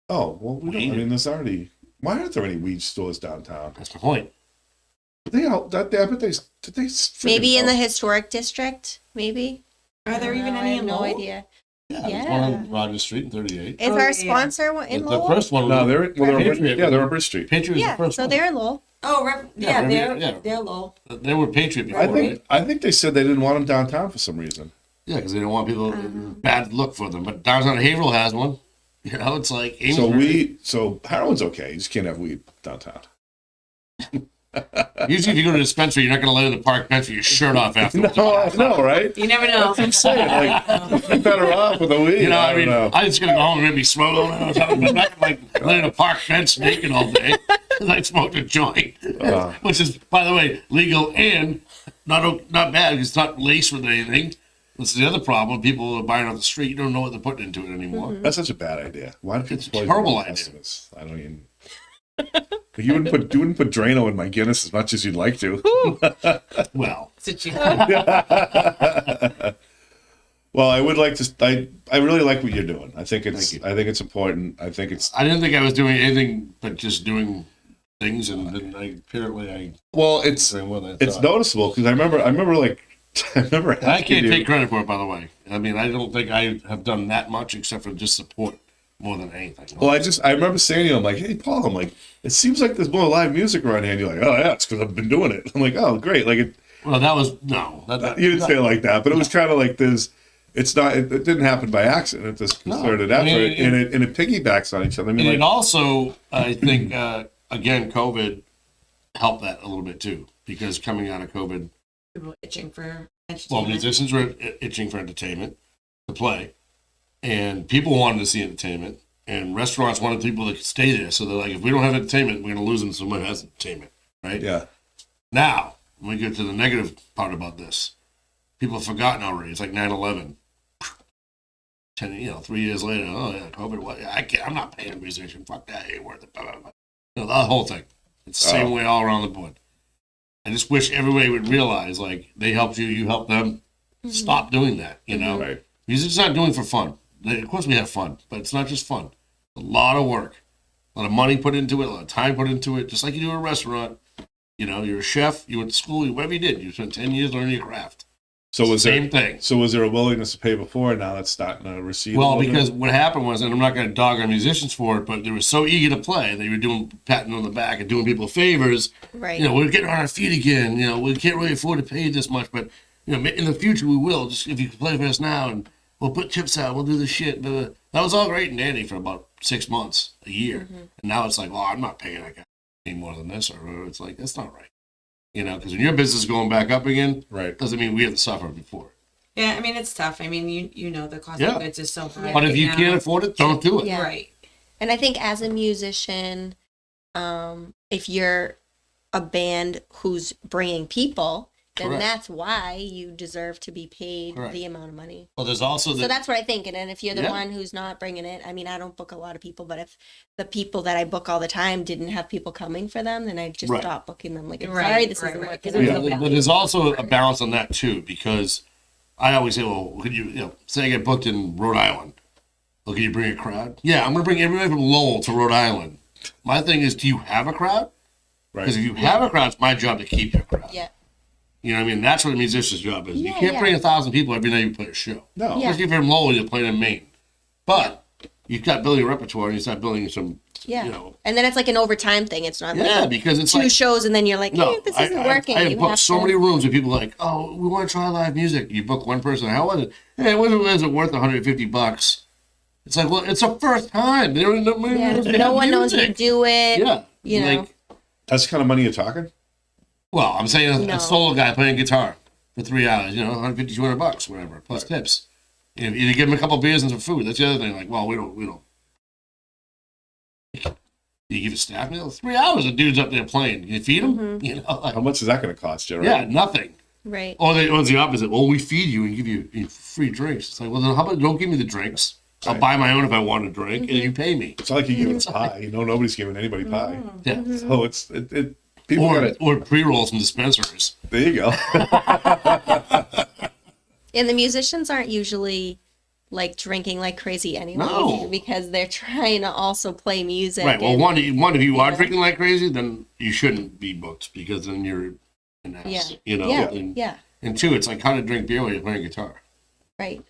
Oh well, we don't. Weed. I mean, there's already. Why aren't there any weed stores downtown? That's my point. They all. I bet they. Did they? freaking- Maybe in the historic district, maybe. Are there I don't even know, any I have in no Lowell? idea. Yeah, there's Yeah. one on Rogers Street in 38. Is Oh, our yeah. sponsor in The Lowell? first one. No, was- they're Patriot. yeah, they're on Bridge Street. Patriot was Yeah, the first so one. they're in Lowell. Oh, Yeah, they're yeah. they're Lowell. They were Patriot before, I right? think they said they didn't want them downtown for some reason. Yeah, because they don't want people bad look for them. But downtown Haverhill has one. You know, it's like so heroin's okay. You just can't have weed downtown. Usually, if you go to a dispensary, you're not going to lay in the park bench with your shirt off after. No, right? You never know. I'm saying, like, you're better off with a weed. You know, I mean, I'm just going to go home and maybe smoke. I'm not going to lay in a park bench naked all day because I smoked a joint, which is, by the way, legal and not bad because it's not laced with anything. This is the other problem. People are buying off the street. You don't know what they're putting into it anymore. That's such a bad idea. Why do people It's a terrible idea. customers? I don't even. You wouldn't put Drano in my Guinness as much as you'd like to. Well, well, I would like to. I really like what you're doing. I think it's important. I think it's. I didn't think I was doing anything but just doing things, and then apparently Well, it's noticeable because I remember like. I can't take credit for it, by the way. I mean, I don't think I have done that much except for just support more than anything. Well, I remember saying to you, I'm like, hey, Paul, I'm like, it seems like there's more live music around here. And you're like, oh, yeah, it's because I've been doing it. I'm like, oh, great. Like, well, that was, no. You didn't say it like that, but it was kind of like this, it didn't happen by accident. It's this concerted effort, and it piggybacks on each other. I mean, and it also, I think, again, COVID helped that a little bit too, because coming out of COVID, People itching for entertainment. well, musicians were itching for entertainment to play, and people wanted to see entertainment, and restaurants wanted people to stay there. So they're like, if we don't have entertainment, we're going to lose them. Someone has entertainment, right? Yeah. Now, when we get to the negative part about this, people have forgotten already. It's like 9/11. 3 years later, oh yeah, COVID. What? I'm not paying a musician. Fuck that. Ain't worth it. Blah, blah, blah. The whole thing. It's the same way all around the board. I just wish everybody would realize, like, they helped you, you helped them. Stop doing that, you know? Right. Music's not doing it for fun. Of course we have fun, but it's not just fun. A lot of work. A lot of money put into it, a lot of time put into it, just like you do in a restaurant. You know, you're a chef, you went to school, whatever you did. You spent 10 years learning your craft. So was Same thing. So was there a willingness to pay before, and now that's starting to recede? Well, because what happened was, and I'm not going to dog on musicians for it, but they were so eager to play, they were doing patting on the back and doing people favors. Right. You know, we're getting on our feet again. You know, we can't really afford to pay this much, but you know, in the future we will. Just if you can play for us now, and we'll put tips out, we'll do this shit. But that was all great and dandy for about 6 months, a year, and now it's like, well, I'm not paying that guy any more than this, or it's like that's not right. You know, because when your business is going back up again, right, doesn't mean we have to suffer before. Yeah, I mean, it's tough. I mean, you know, the cost of goods is so high. But if you now. can't afford it, don't do it. Yeah. Right. And I think as a musician, if you're a band who's bringing people, then Correct. that's why you deserve to be paid Correct. the amount of money. Well, there's also So that's what I think. And then if you're the Yeah. one who's not bringing it, I mean, I don't book a lot of people, but if the people that I book all the time didn't have people coming for them, then I just Right. stop booking them. Like, Right, sorry, this right, isn't right. working. There's Yeah, no but balance. there's also a balance on that too, because I always say, well, could you say I get booked in Rhode Island? Well, can you bring a crowd? Yeah, I'm going to bring everybody from Lowell to Rhode Island. My thing is, do you have a crowd? right. Because if you have a crowd, it's my job to keep your crowd. Yeah. You know what I mean? That's what a musician's job is. You Yeah, can't yeah. bring 1,000 people every night you play a show. No. Yeah. Especially if you're from Lowell, you're playing in Maine. But you start building a repertoire and you start building some, Yeah. you know. And then it's like an overtime thing. It's not Yeah, like because it's 2 like, shows and then you're like, no, hey, this isn't working. I have You booked have so to- many rooms where people are like, oh, we want to try live music. You book one person. How was it? Hey, was it worth $150? It's like, well, it's a first time. They don't know. Yeah. No one knows you do it. Yeah. You know. Like, That's the kind of money you're talking? well, I'm saying No. a solo guy playing guitar for 3 hours, you know, $150, $200, whatever, plus tips. If you give him a couple beers and some food, that's the other thing. Like, well, we don't. You give a staff meal? 3 hours, the dude's up there playing. You feed him? You know, like, How much is that going to cost you, right? yeah, nothing. Right. Or it's the opposite. Well, we feed you and give you free drinks. It's like, well, then how about don't give me the drinks? I'll Right. buy my own if I want a drink, and you pay me. It's not like you're giving pie. You know, nobody's giving anybody pie. Yeah. So people got it. Or pre-rolls from dispensaries. There you go. And the musicians aren't usually like drinking like crazy anyway, No. because they're trying to also play music. Right. Well, and- one, if you are Yeah. drinking like crazy, then you shouldn't be booked because then you're an ass. Yeah. You know. Yeah. And, Yeah. and two, it's like how to drink beer while you're playing guitar. Right.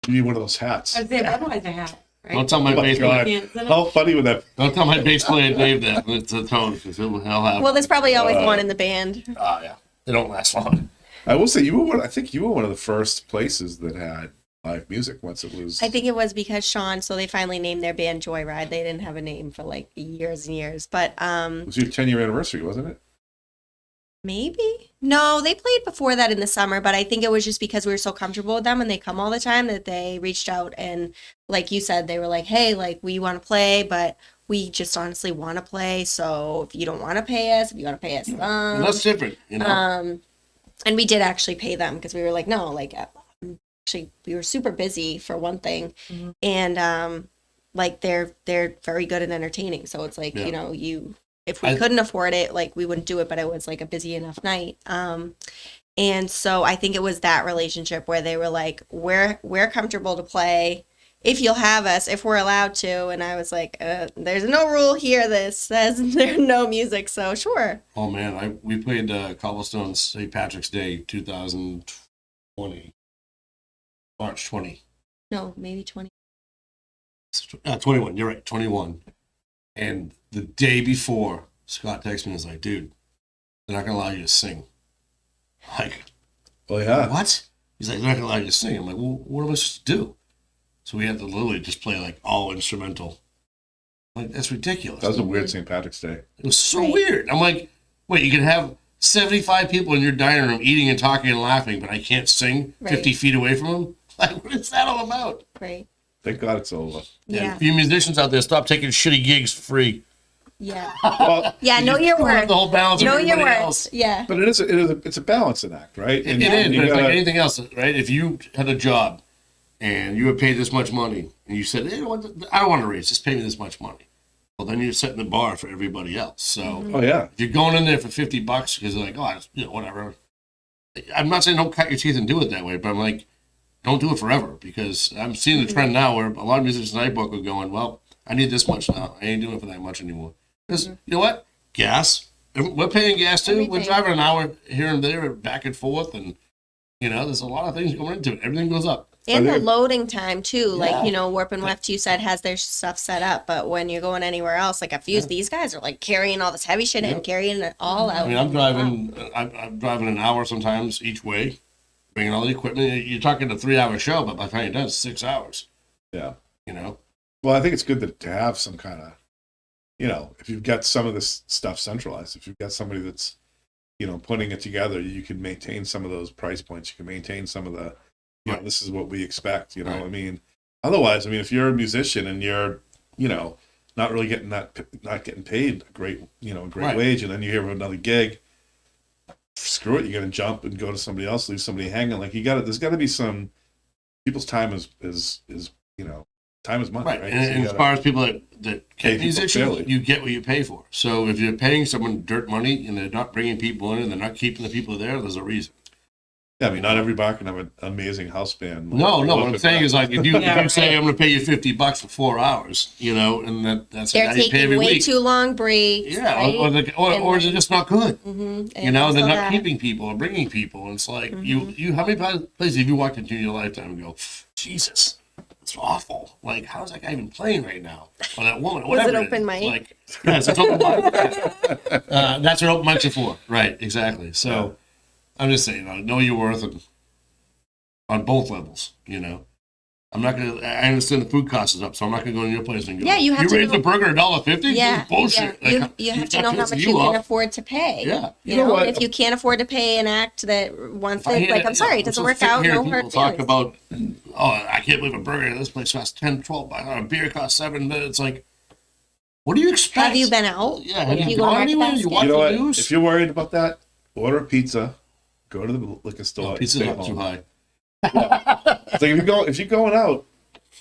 You need one of those hats. I'd say Budweiser hat, right? Don't tell my Oh my bass God. player. How funny would that? Don't tell my bass player Dave that. It's a tone because he'll have. Well, there's probably always one in the band. Oh yeah, they don't last long. I will say I think you were one of the first places that had live music once it was. I think it was because Sean, so they finally named their band Joyride. They didn't have a name for like years and years, but It was your 10-year anniversary, wasn't it? maybe. No, they played before that in the summer, but I think it was just because we were so comfortable with them and they come all the time that they reached out and like you said, they were like, "Hey, like we want to play, but we just honestly want to play. So if you don't want to pay us, if you want to pay us Well, that's different, you know. and we did actually pay them because we were like, no, like actually we were super busy for one thing, and like they're very good at entertaining. So it's like Yeah. you know if we couldn't afford it, like we wouldn't do it, but it was like a busy enough night. And so I think it was that relationship where they were like, we're comfortable to play if you'll have us, if we're allowed to. And I was like, there's no rule here that says there's no music, so sure. Oh man, we played Cobblestone's St. Patrick's Day 2020, March 20. No, maybe 20. 21. You're right, 21. And the day before, Scott texted me and was like, "Dude, they're not gonna allow you to sing." Like, Oh yeah. what? He's like, "They're not gonna allow you to sing." I'm like, "Well, what am I supposed to do?" So we had to literally just play like all instrumental. Like, that's ridiculous. That was a weird St. Patrick's Day. It was so Right. weird. I'm like, wait, you can have 75 people in your dining room eating and talking and laughing, but I can't sing 50 Right. feet away from them? Like, what is that all about? Right. Thank God it's over. Yeah. And you musicians out there, stop taking shitty gigs for free. Yeah. Well, Yeah. Know your Screw up worth. the whole balance of Know your everybody worth. else. Yeah. but it's a balancing act, right? It is, you but it's like gotta- anything else, right? If you had a job and you were paid this much money and you said, "Hey, you know what? I don't want to raise, just pay me this much money." Well, then you're setting the bar for everybody else. So Oh yeah. if you're going in there for $50 because you're like, "Oh, you know, whatever." I'm not saying don't cut your teeth and do it that way, but I'm like, don't do it forever, because I'm seeing the trend now where a lot of musicians I book are going, "Well, I need this much now. I ain't doing it for that much anymore." Because you know what? Gas. We're paying gas too. We're Everything. driving an hour here and there, back and forth, and you know, there's a lot of things going into it. Everything goes up. And the think- loading time too, like Yeah. you know, Warp and Weft you said has their stuff set up, but when you're going anywhere else, like at Fuse, these guys are like carrying all this heavy shit and Yep. carrying it all out. I mean, I'm driving. I'm driving an hour sometimes each way, bringing all the equipment. You're talking a 3-hour show, but by the time you're done, it's 6 hours. Yeah. You know. Well, I think it's good to have some kind of, if you've got some of this stuff centralized, if you've got somebody that's, putting it together, you can maintain some of those price points. You can maintain some of the, Right. this is what we expect. Right. I mean, otherwise, if you're a musician and you're, not really not getting paid a great Right. wage, and then you hear of another gig, screw it, you're gonna jump and go to somebody else, leave somebody hanging. Like there's got to be some people's time is time is money, Right. right? And, So you and as gotta- far as people that Pay get people musicians, fairly. you get what you pay for. So if you're paying someone dirt money and they're not bringing people in and they're not keeping the people there, there's a reason. Yeah, not every bar can have an amazing house band. No, what I'm saying is like if you Yeah, say right. I'm going to pay you $50 for 4 hours, and that's They're how you pay taking every way week. too long breaks. Yeah, right? or they're just not good. Mm-hmm. They're not keeping people or bringing people. And it's like you how many places have you walked into in your lifetime and go, Jesus, it's awful. Like, how's that guy even playing right now? Or that woman, Was it whatever. open is. mic? Like, yes, it's open mic. That's what open mics are for. Right, exactly. So I'm just saying, know your worth on both levels. I'm not gonna. I understand the food cost is up, so I'm not gonna go to your place and go. Yeah, you have to raised know- the burger $1.50. Yeah, This is bullshit. yeah. Like, You have to that know how pisses much you can off. afford to pay. Yeah. You know know, what? if you can't afford to pay an act that wants I it, hear- like I'm sorry, it doesn't so work sick out. hearing No people hurt talk feelings. about, I can't believe a burger at this place costs 10, 12 bucks. A beer costs $7. It's like, what do you expect? Have you been out? Yeah, have you go gone to anywhere? Market You Basket? watch You know the what? news? If you're worried about that, order a pizza. Go to the liquor store. Pizza's stay not home. too high. It's like if you're going out,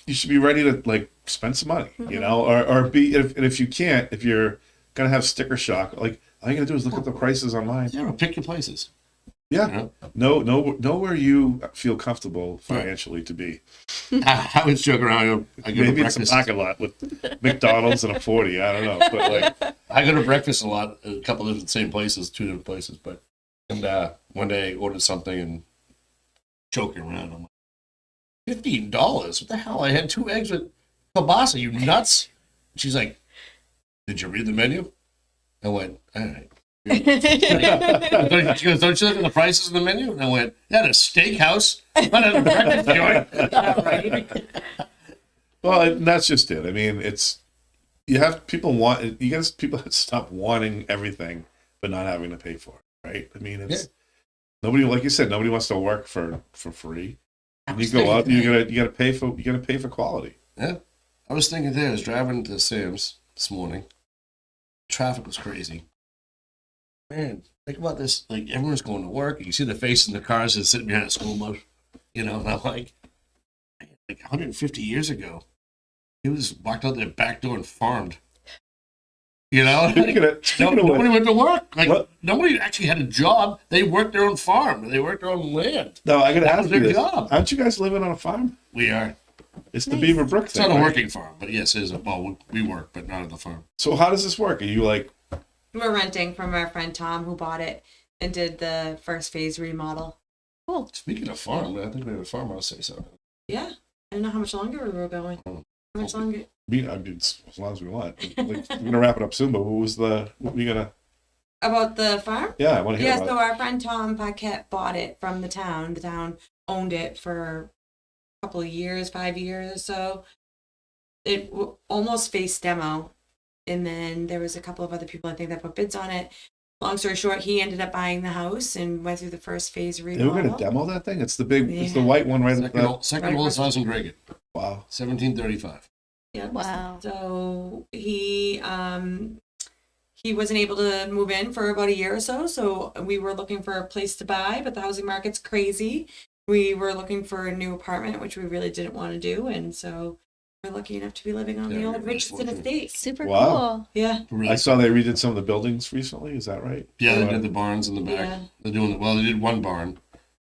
you should be ready to like spend some money, or be if you can't, if you're gonna have sticker shock, like all you gotta do is look at the prices online. Yeah, pick your places. Yeah, know where you feel comfortable financially to be. I was joking around. I go to Maybe it's a breakfast. parking lot with McDonald's and a 40. I don't know, but like I go to breakfast a lot, a couple of different same places, 2 different places. But one day I ordered something and joking around. I'm like, $15? What the hell? I had 2 eggs with kielbasa. You nuts? She's like, did you read the menu? I went, all right. She goes, don't you look at the prices in the menu? And I went, yeah, a steakhouse, not a breakfast joint. Yeah, right. Well, and that's just it. I mean, it's you have people want you guys people have to stop wanting everything but not having to pay for it, right? I mean, it's nobody, like you said, nobody wants to work for free. And you go out, you gotta pay for quality. Yeah, I was thinking there. I was driving to Sam's this morning. Traffic was crazy. Man, think about this. Like, everyone's going to work. You see the faces in the cars that's sitting behind a school bus. You know, and I'm like 150 years ago, he was walked out their back door and farmed. You know, nobody went to work. Like, what? Nobody actually had a job. They worked their own farm. They worked their own land. No, I got to ask you this. Job. Aren't you guys living on a farm? We are. It's the Beaver Brook thing. It's not a right? working farm, but yes, it is. Well, we work, but not at the farm. So how does this work? Are you like... We're renting from our friend Tom, who bought it and did the first phase remodel. Cool. Speaking of farm, I think we have a farmhouse say so. Yeah. I don't know how much longer we were going. How much longer? I mean, as long as we want. Like, we're gonna wrap it up soon, but what we gonna? About the farm? Yeah, I want to hear about so it. our friend Tom Paquette bought it from the town. The town owned it for a couple of years, 5 years or so. It almost faced demo. And then there was a couple of other people, I think, that put bids on it. Long story short, he ended up buying the house and went through the first phase They remodel. were gonna demo that thing. It's the big, it's the white one, right? Second oldest house in Dragon. Wow. 1735. Yeah. Wow. So he wasn't able to move in for about a year or so. So we were looking for a place to buy, but the housing market's crazy. We were looking for a new apartment, which we really didn't want to do, and so we're lucky enough to be living on the old Richardson estate. Super Wow. cool. Yeah. I saw they redid some of the buildings recently. Is that right? Yeah, they did the barns in the back. Yeah. They're doing well. They did one barn.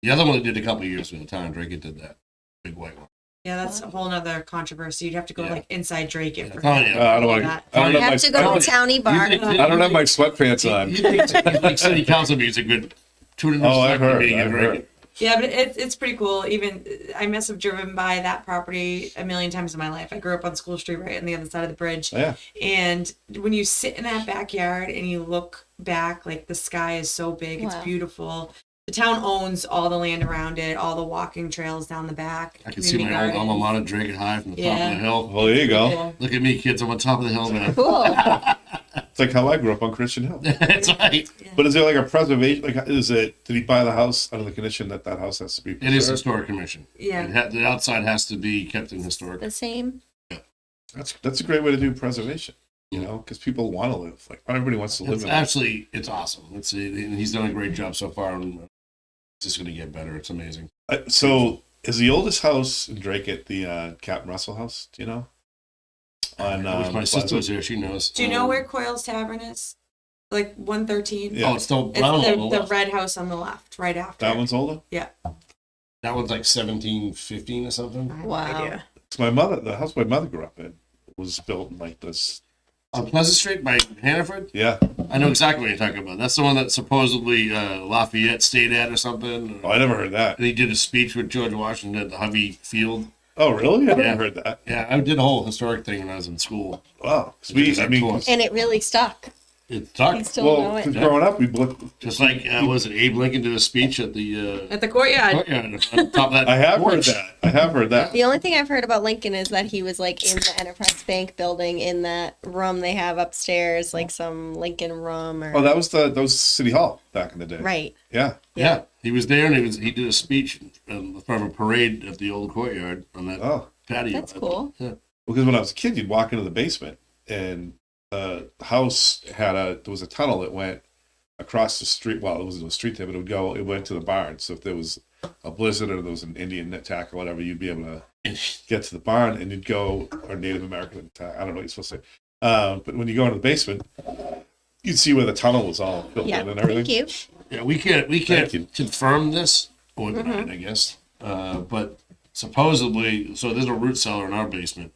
The other one they did a couple of years ago. The town of Drake did that big white one. Yeah, that's a whole nother controversy. You'd have to go like inside Drake it for I don't want that. to. I don't You have have to go to the towny bar. I don't have my sweatpants on. You think like city council means a good tune. Oh, I've heard. Yeah, but it's pretty cool. Even I must have driven by that property a million times in my life. I grew up on School Street, right on the other side of the bridge. Yeah. And when you sit in that backyard and you look back, like the sky is so big, it's Wow. beautiful. The town owns all the land around it, all the walking trails down the back. I can see my old alma mater Drake High from the top of the hill. Well, there you go. Cool. Look at me, kids. I'm on top of the hill, man. Cool. It's like how I grew up on Christian Hill. That's right. But is there like a preservation? Like, did he buy the house under the condition that house has to be preserved? It is historic commission. Yeah. The outside has to be kept in historic. The same. That's a great way to do preservation. You know, because people want to live. Like, not everybody wants to live. It's awesome. And he's done a great job so far, and it's just going to get better. It's amazing. So, is the oldest house in Drake at the Captain Russell house? Do you know? I wish my sister was here. She knows. Do you know where Coyle's Tavern is? Like 113? Yeah. Oh, it's the It's brown one. the red house on the left, right after. That one's older. Yeah. That one's like 1715 or something. Wow. It's the house my mother grew up in, was built in like this. On Pleasant Street by Hannaford? Yeah. I know exactly what you're talking about. That's the one that supposedly Lafayette stayed at or something. Oh, I never heard that. And he did a speech with George Washington at the Hovey Field. Oh, really? I never Yeah. heard that. Yeah, I did a whole historic thing when I was in school. Wow. Sweet. I mean, And it really stuck. It's dark. He's still well, going. because growing up, we looked. Just like, was it Abe Lincoln did a speech at the At the courtyard. courtyard on top of that I have porch. heard that. The only thing I've heard about Lincoln is that he was like in the Enterprise Bank building in that room they have upstairs, like some Lincoln room or Oh, that was City Hall back in the day. right. Yeah. Yeah, he was there and he did a speech in front of a parade at the old courtyard on that Oh, patio. That's cool. Yeah. because when I was a kid, you'd walk into the basement, and the house there was a tunnel that went across the street. Well, it wasn't a street there, but it went to the barn. So if there was a blizzard or there was an Indian attack or whatever, you'd be able to get to the barn, and you'd go, or Native American attack. I don't know what you're supposed to say. But when you go into the basement, you'd see where the tunnel was all filled Yeah. in and everything. Thank you. Yeah, we Thank can't you. confirm this or deny it, I guess. But supposedly, so there's a root cellar in our basement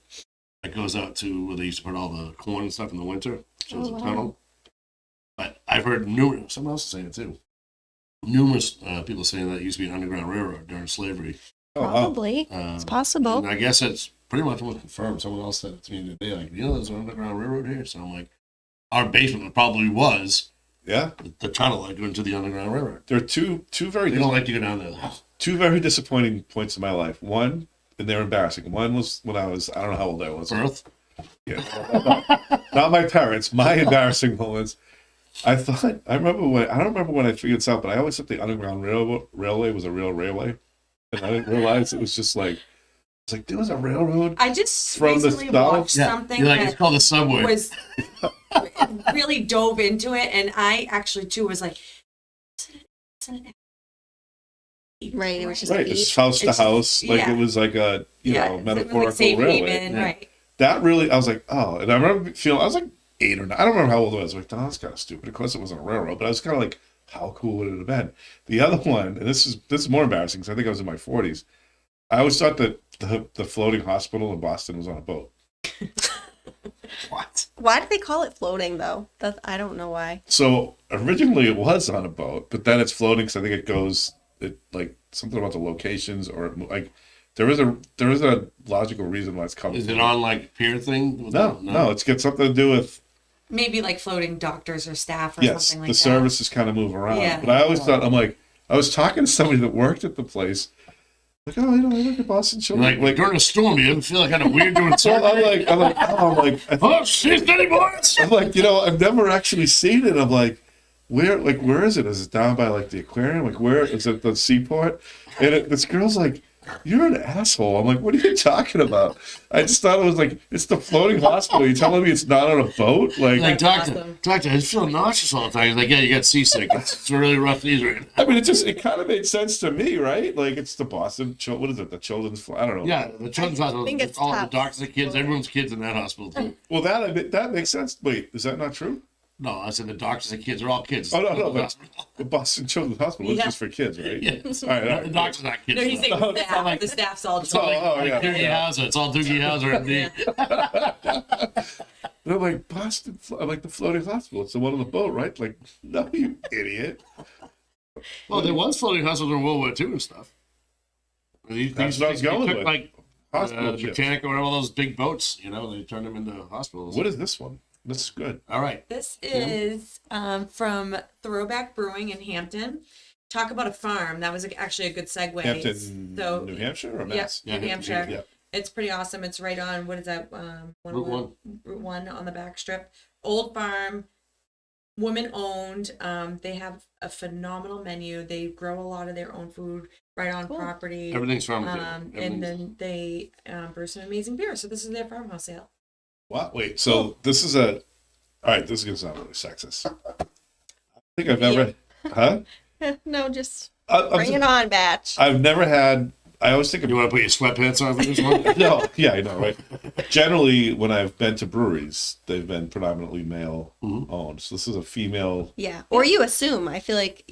that goes out to where they used to put all the corn and stuff in the winter. So there's a tunnel. But I've heard someone else is saying it too. Numerous people saying that it used to be an underground railroad during slavery. Oh, wow. Probably. It's possible. And I guess it's pretty much almost confirmed. Someone else said it to me today, like, there's an underground railroad here. So I'm like, our basement probably was Yeah, The tunnel like going to the Underground Railroad. there are two very They don't like to go down there. two very disappointing points in my life. One, and they're embarrassing. One was when I don't know how old I was. Birth. Yeah, not my parents. My embarrassing moments. I don't remember when I figured this out, but I always thought the Underground Railway was a real railway, and I didn't realize it was just like it's like there was a railroad. I just From the recently south? watched something You're like, it's that called the subway. was really dove into it, and I actually too was like, Right, it was just Right, a it's beach. house to It's- house, like yeah. it was like a yeah, it was metaphorical like safe railway. haven, Yeah. right? That really, I was like, oh, and I remember feeling, I was like 8 or 9. I don't remember how old I was. Like, oh, that's kind of stupid. Of course, it wasn't a railroad, but I was kind of like, how cool would it have been? The other one, and this is more embarrassing because I think I was in my 40s. I always thought that the floating hospital in Boston was on a boat. What? Why do they call it floating though? I don't know why. So originally it was on a boat, but then it's floating because I think it like something about the locations or like there is a logical reason why it's called. Is it on like pier thing? No, it's got something to do with Maybe like floating doctors or staff or yes, something like the that. services kind of move around. Yeah. But I always thought I was talking to somebody that worked at the place, like, oh, I work at Boston Children's. Like during a storm, you ever feel like kind of weird doing So surgery? Oh, shit, Danny boys! I'm like, I've never actually seen it. I'm like, where is it? Is it down by like the aquarium? Like, where is it? The seaport? And this girl's like, you're an asshole. I'm like, what are you talking about? I just thought it was like, it's the floating hospital. You're telling me it's not on a boat? Like, Like, That's doctor, awesome. doctor, I just feel nauseous all the time. He's like, yeah, you got seasick. It's really rough these right now. I mean, it kind of made sense to me, right? Like, it's the Boston, what is it? The children's, I don't know. Yeah, the children's hospital, think it's all the tough. doctors and kids, everyone's kids in that hospital too. Well, that makes sense. Wait, is that not true? No, I said the doctors and kids are all kids. Oh, no, but Hospital. the Boston Children's Hospital is Yeah. just for kids, right? Yeah. All right. The doctors are not kids. No, he's saying No, the it's staff. like- The staff's all Oh, children. yeah. Doogie Howser. It's all Doogie Howser and me. And I'm like, Boston, I'm like the floating hospital. It's the one on the boat, right? Like, no, you idiot. Well, there was floating hospitals in World War II and stuff. That's what I was going took with. like Hospital ships. Britannica or all those big boats, they turned them into hospitals. What is this one? This is good. All right. This is from Throwback Brewing in Hampton. Talk about a farm. That was actually a good segue. Hampton, So, New Hampshire or yeah, Mass? New Hampton, Hampshire. Yeah. It's pretty awesome. It's right on, what is that? Route 1. Route 1 on the back strip. Old farm, woman owned. They have a phenomenal menu. They grow a lot of their own food right on Cool. property. Everything's from And then they brew some amazing beer. So this is their farmhouse sale. What? Wait, so this is all right, this is going to sound really sexist. I think I've never, huh? No, just I'm bring it on, batch. I've never had, I always think of, You want to put your sweatpants on for this one? no, yeah, I know, right? Generally, when I've been to breweries, they've been predominantly male owned. So this is a female. Yeah, or you assume. I feel like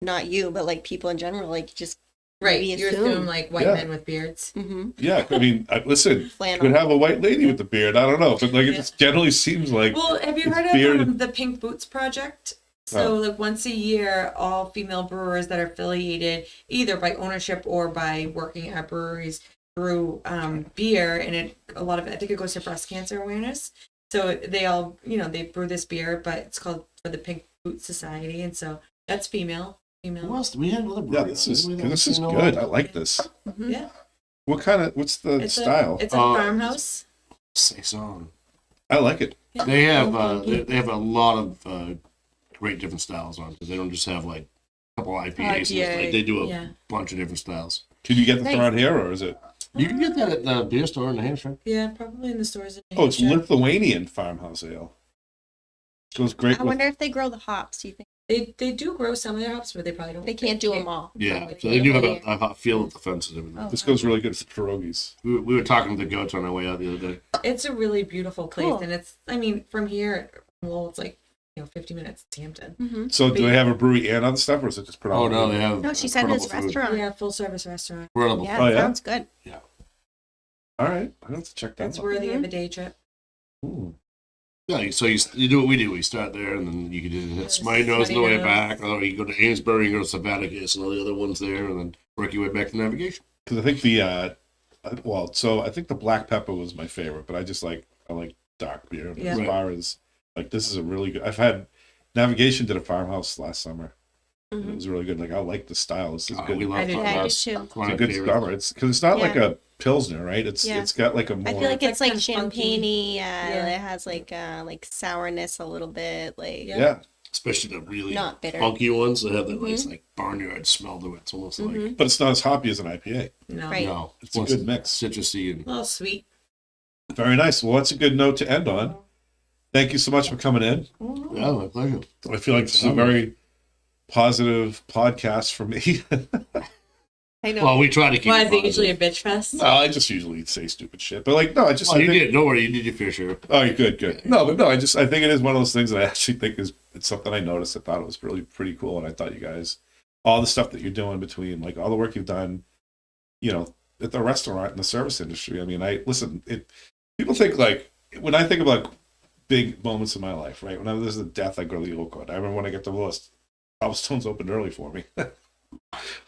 not you, but like people in general, like just Right. maybe You assume like white Yeah. men with beards. Mm-hmm. Yeah, I mean, listen, Flannel. could have a white lady with the beard. I don't know, but like it just generally seems like Well, have you it's heard bearded. of the Pink Boots Project? So, like once a year, all female brewers that are affiliated either by ownership or by working at breweries brew beer, and I think it goes to breast cancer awareness. So they all, they brew this beer, but it's called for the Pink Boots Society, and so that's female. Who else? We had another brewery. yeah, this is Didn't we? this is You know good. what? I like this. Yeah, What's the style? It's a Uh, farmhouse. Saison. I like it. They have they have a lot of great different styles on because they don't just have like a couple IPAs. and stuff. IPA, Like, they do a yeah. bunch of different styles. Can you get this Nice. around here, or is it? You can get that at the beer store in New Hampshire. Yeah, probably in the stores. In Oh, it's Hampshire. Lithuanian farmhouse ale. Goes great I with. wonder if they grow the hops. Do you think They do grow some of their hops, but they probably don't. they can't do them all? Yeah, Probably so they do have can't. a hot feel at the fence and everything. Oh. This goes really good with pierogies. We were talking to the goats on our way out the other day. It's a really beautiful place, Cool. and from here, well, it's like 50 minutes to Hampton. Mm-hmm. So, do they have a brewery and other stuff, or is it just Oh predominantly? no, they have. No, she said his incredible food. restaurant. Yeah, full service restaurant. Incredible. Yeah, Oh, yeah? sounds good. All right, I have to check that That's out. worthy of a day trip. Ooh. Yeah, so you do what we do. We start there, and then you can do hit Smutty Nose on the way Smutty Nose. back, or you go to Amesbury and go to Sabbaticus and all the other ones there, and then work your way back to navigation. Because I think I think the black pepper was my favorite, but I like dark beer. But Yeah. as far as like, this is a really good. I've had Navigation did a farmhouse last summer. Mhm. It was really good. Like, I like the style. This is good. We love I do farmhouse. too. That's one It's a of my good favorites. summer. It's because it's not like Yeah. a pilsner, right? It's Yeah. it's got like a more. I feel like it's Like like kinda funky. champagne-y. Yeah. It has like sourness a little bit. Like yeah. Especially the really Not bitter. funky ones that have that nice Mhm. like barnyard smell to it. It's almost Mhm. But it's not as hoppy as an IPA. No. Right. no, It's a good mix. citrusy and A little sweet. Very nice. Well, that's a good note to end on. Thank you so much for coming in. yeah, my pleasure. I feel like this is a very positive podcast for me. I know. Well, we try to keep. Why it is it usually a positive. bitch fest? No, I just usually say stupid shit, but like, no, I just. Oh, I you think, did. Don't worry, you did your fair share. Oh, you're good. No, but no, I think it is one of those things that I actually think it's something I noticed. I thought it was really pretty cool, and I thought you guys, all the stuff that you're doing between like all the work you've done, at the restaurant and the service industry. I mean, people think like when I think about big moments in my life, right? Whenever there's a death, I go to the old court. I remember when I got divorced, Cobblestone's opened early for me,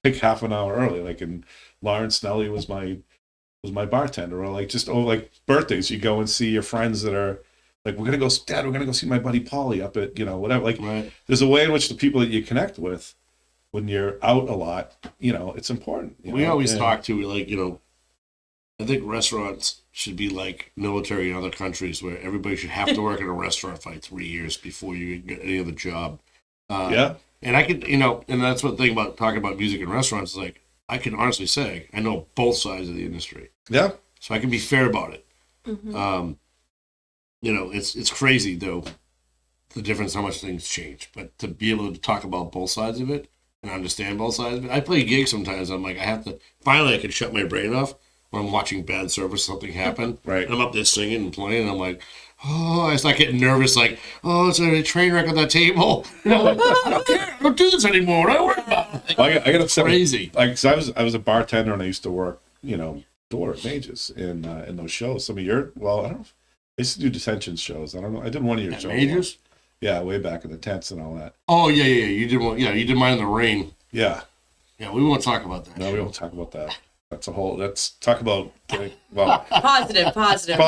like half an hour early. Like, and Lawrence Snelly was my bartender, or like just like birthdays, you go and see your friends that are like, Dad, we're gonna go see my buddy Paulie up at whatever. Like, Right. there's a way in which the people that you connect with when you're out a lot, it's important. We know? always And- talk to like I think restaurants should be like military in other countries where everybody should have to work in a restaurant for like 3 years before you get any other job. Yeah, And I could, and that's what the thing about talking about music in restaurants is like, I can honestly say I know both sides of the industry, yeah, so I can be fair about it. Mhm. It's crazy though, the difference how much things change. But to be able to talk about both sides of it and understand both sides of it, I play gigs sometimes. I'm like, I can shut my brain off when I'm watching bad service, something happen. Right. I'm up there singing and playing, and I'm like, oh, I start getting nervous, like, oh, it's a train wreck on that table. I don't care. I don't do this anymore. I don't worry about it. Well, I got upset. Crazy. Like, 'cause I was a bartender and I used to work, door at Mages in those shows. Some of I don't know. I used to do detention shows. I don't know. I did one of your At shows. Majors? Yeah, way back in the tents and all that. Oh, yeah. You did one. Yeah, you did mine in the rain. Yeah. Yeah, we won't talk about that. No, we won't talk about that. Let's talk about Positive. positive,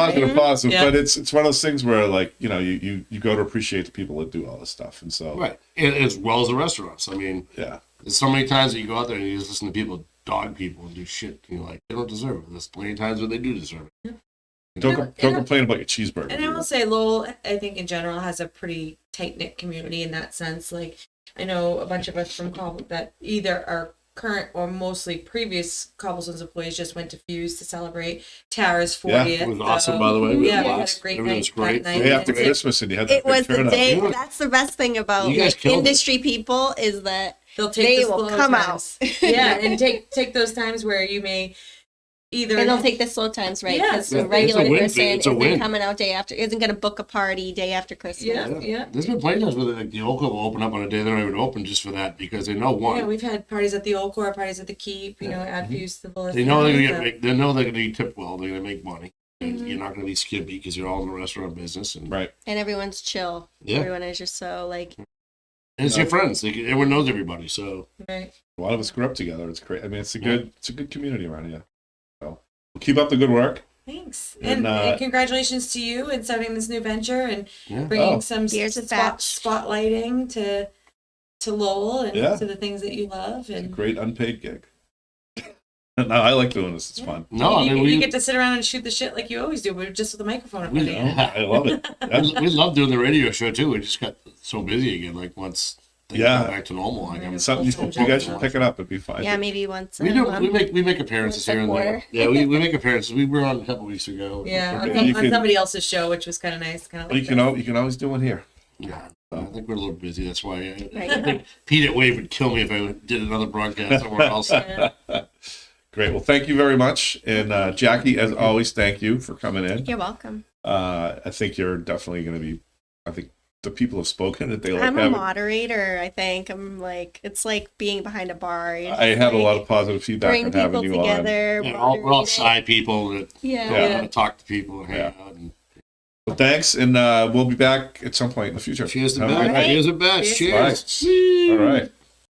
Yeah. but it's one of those things where like, you go to appreciate the people that do all this stuff. And so, Right. And as well as the restaurants. I mean, yeah. there's so many times that you go out there and you just listen to people dog people and do shit. And you're like, they don't deserve it. There's plenty of times where they do deserve it. Don't complain about your cheeseburger. And I will say Lowell, I think in general, has a pretty tight-knit community in that sense. Like, I know a bunch of us from Cobble that either are current or mostly previous Cobblestones employees just went to Fuse to celebrate Tara's 40th. It was awesome, by the way. Yeah, we had a Blast. great Everything night. was great. That night. Day after And Christmas, and you had that It was big the turnout. day. Yeah. That's the best thing about You guys like, killed it. industry people is that they'll take they the will slow come times. out. Yeah, and take those times where you may either And they'll take the slow times, right? Yeah. Because Yeah, a it's regular a win. person It's a isn't win. coming out day after, isn't going to book a party day after Christmas. Yeah. There's been plenty of times where like the Old Club will open up on a day they're not even open just for that because they know one. Yeah, we've had parties at the Old Core, parties at the Keep, add Fuse to the list. They know they're gonna So- they know they're gonna be tipped well. They're gonna make money. And Mm-hmm. you're not gonna be skimpy because you're all in the restaurant business. And, Right. And everyone's chill. Yeah. Everyone is just so like, and it's your friends. Everyone knows everybody. So Right. A lot of us grew up together. It's great. I mean, it's a good community around here. So keep up the good work. Thanks. And, And congratulations to you in starting this new venture and yeah. bringing Oh. some Here's a batch. spotlighting to Lowell and Yeah. to the things that you love. It's a And great unpaid gig. No, I like doing this. It's fun. No, I you, mean you we get to sit around and shoot the shit like you always do, but just with a microphone in We- front of you. I love it. Yeah. we love doing the radio show too. We just got so busy again. Like once things Yeah. go back to normal, like I'm, It's something you guys should pick it up. It'd be fun. yeah, maybe once. we a do. month. We make appearances Once a here and there. quarter. Yeah, we make appearances. We were on a couple weeks ago. Yeah, Okay, on, you on can- somebody else's show, which was kind of nice. Kind of Well, like you can always do one here. Yeah, I think we're a little busy. That's why I Right. think Pete at Wave would kill me if I did another broadcast somewhere else. Yeah. Great. Well, thank you very much. And Jackie, as always, thank you for coming in. You're welcome. I think you're definitely going to be, I think the people have spoken that they like I'm a having. moderator, I think. I'm like, it's like being behind a bar. You I just, had a like, lot of positive feedback bring on people having you on. together. Yeah, we're all moderate it. shy people that Yeah. want to talk to people and hang Yeah. out. And Well, thanks, and we'll be back at some point in the future. cheers to Have a Bach. good night. Cheers to Bach. Cheers. Cheers. All right.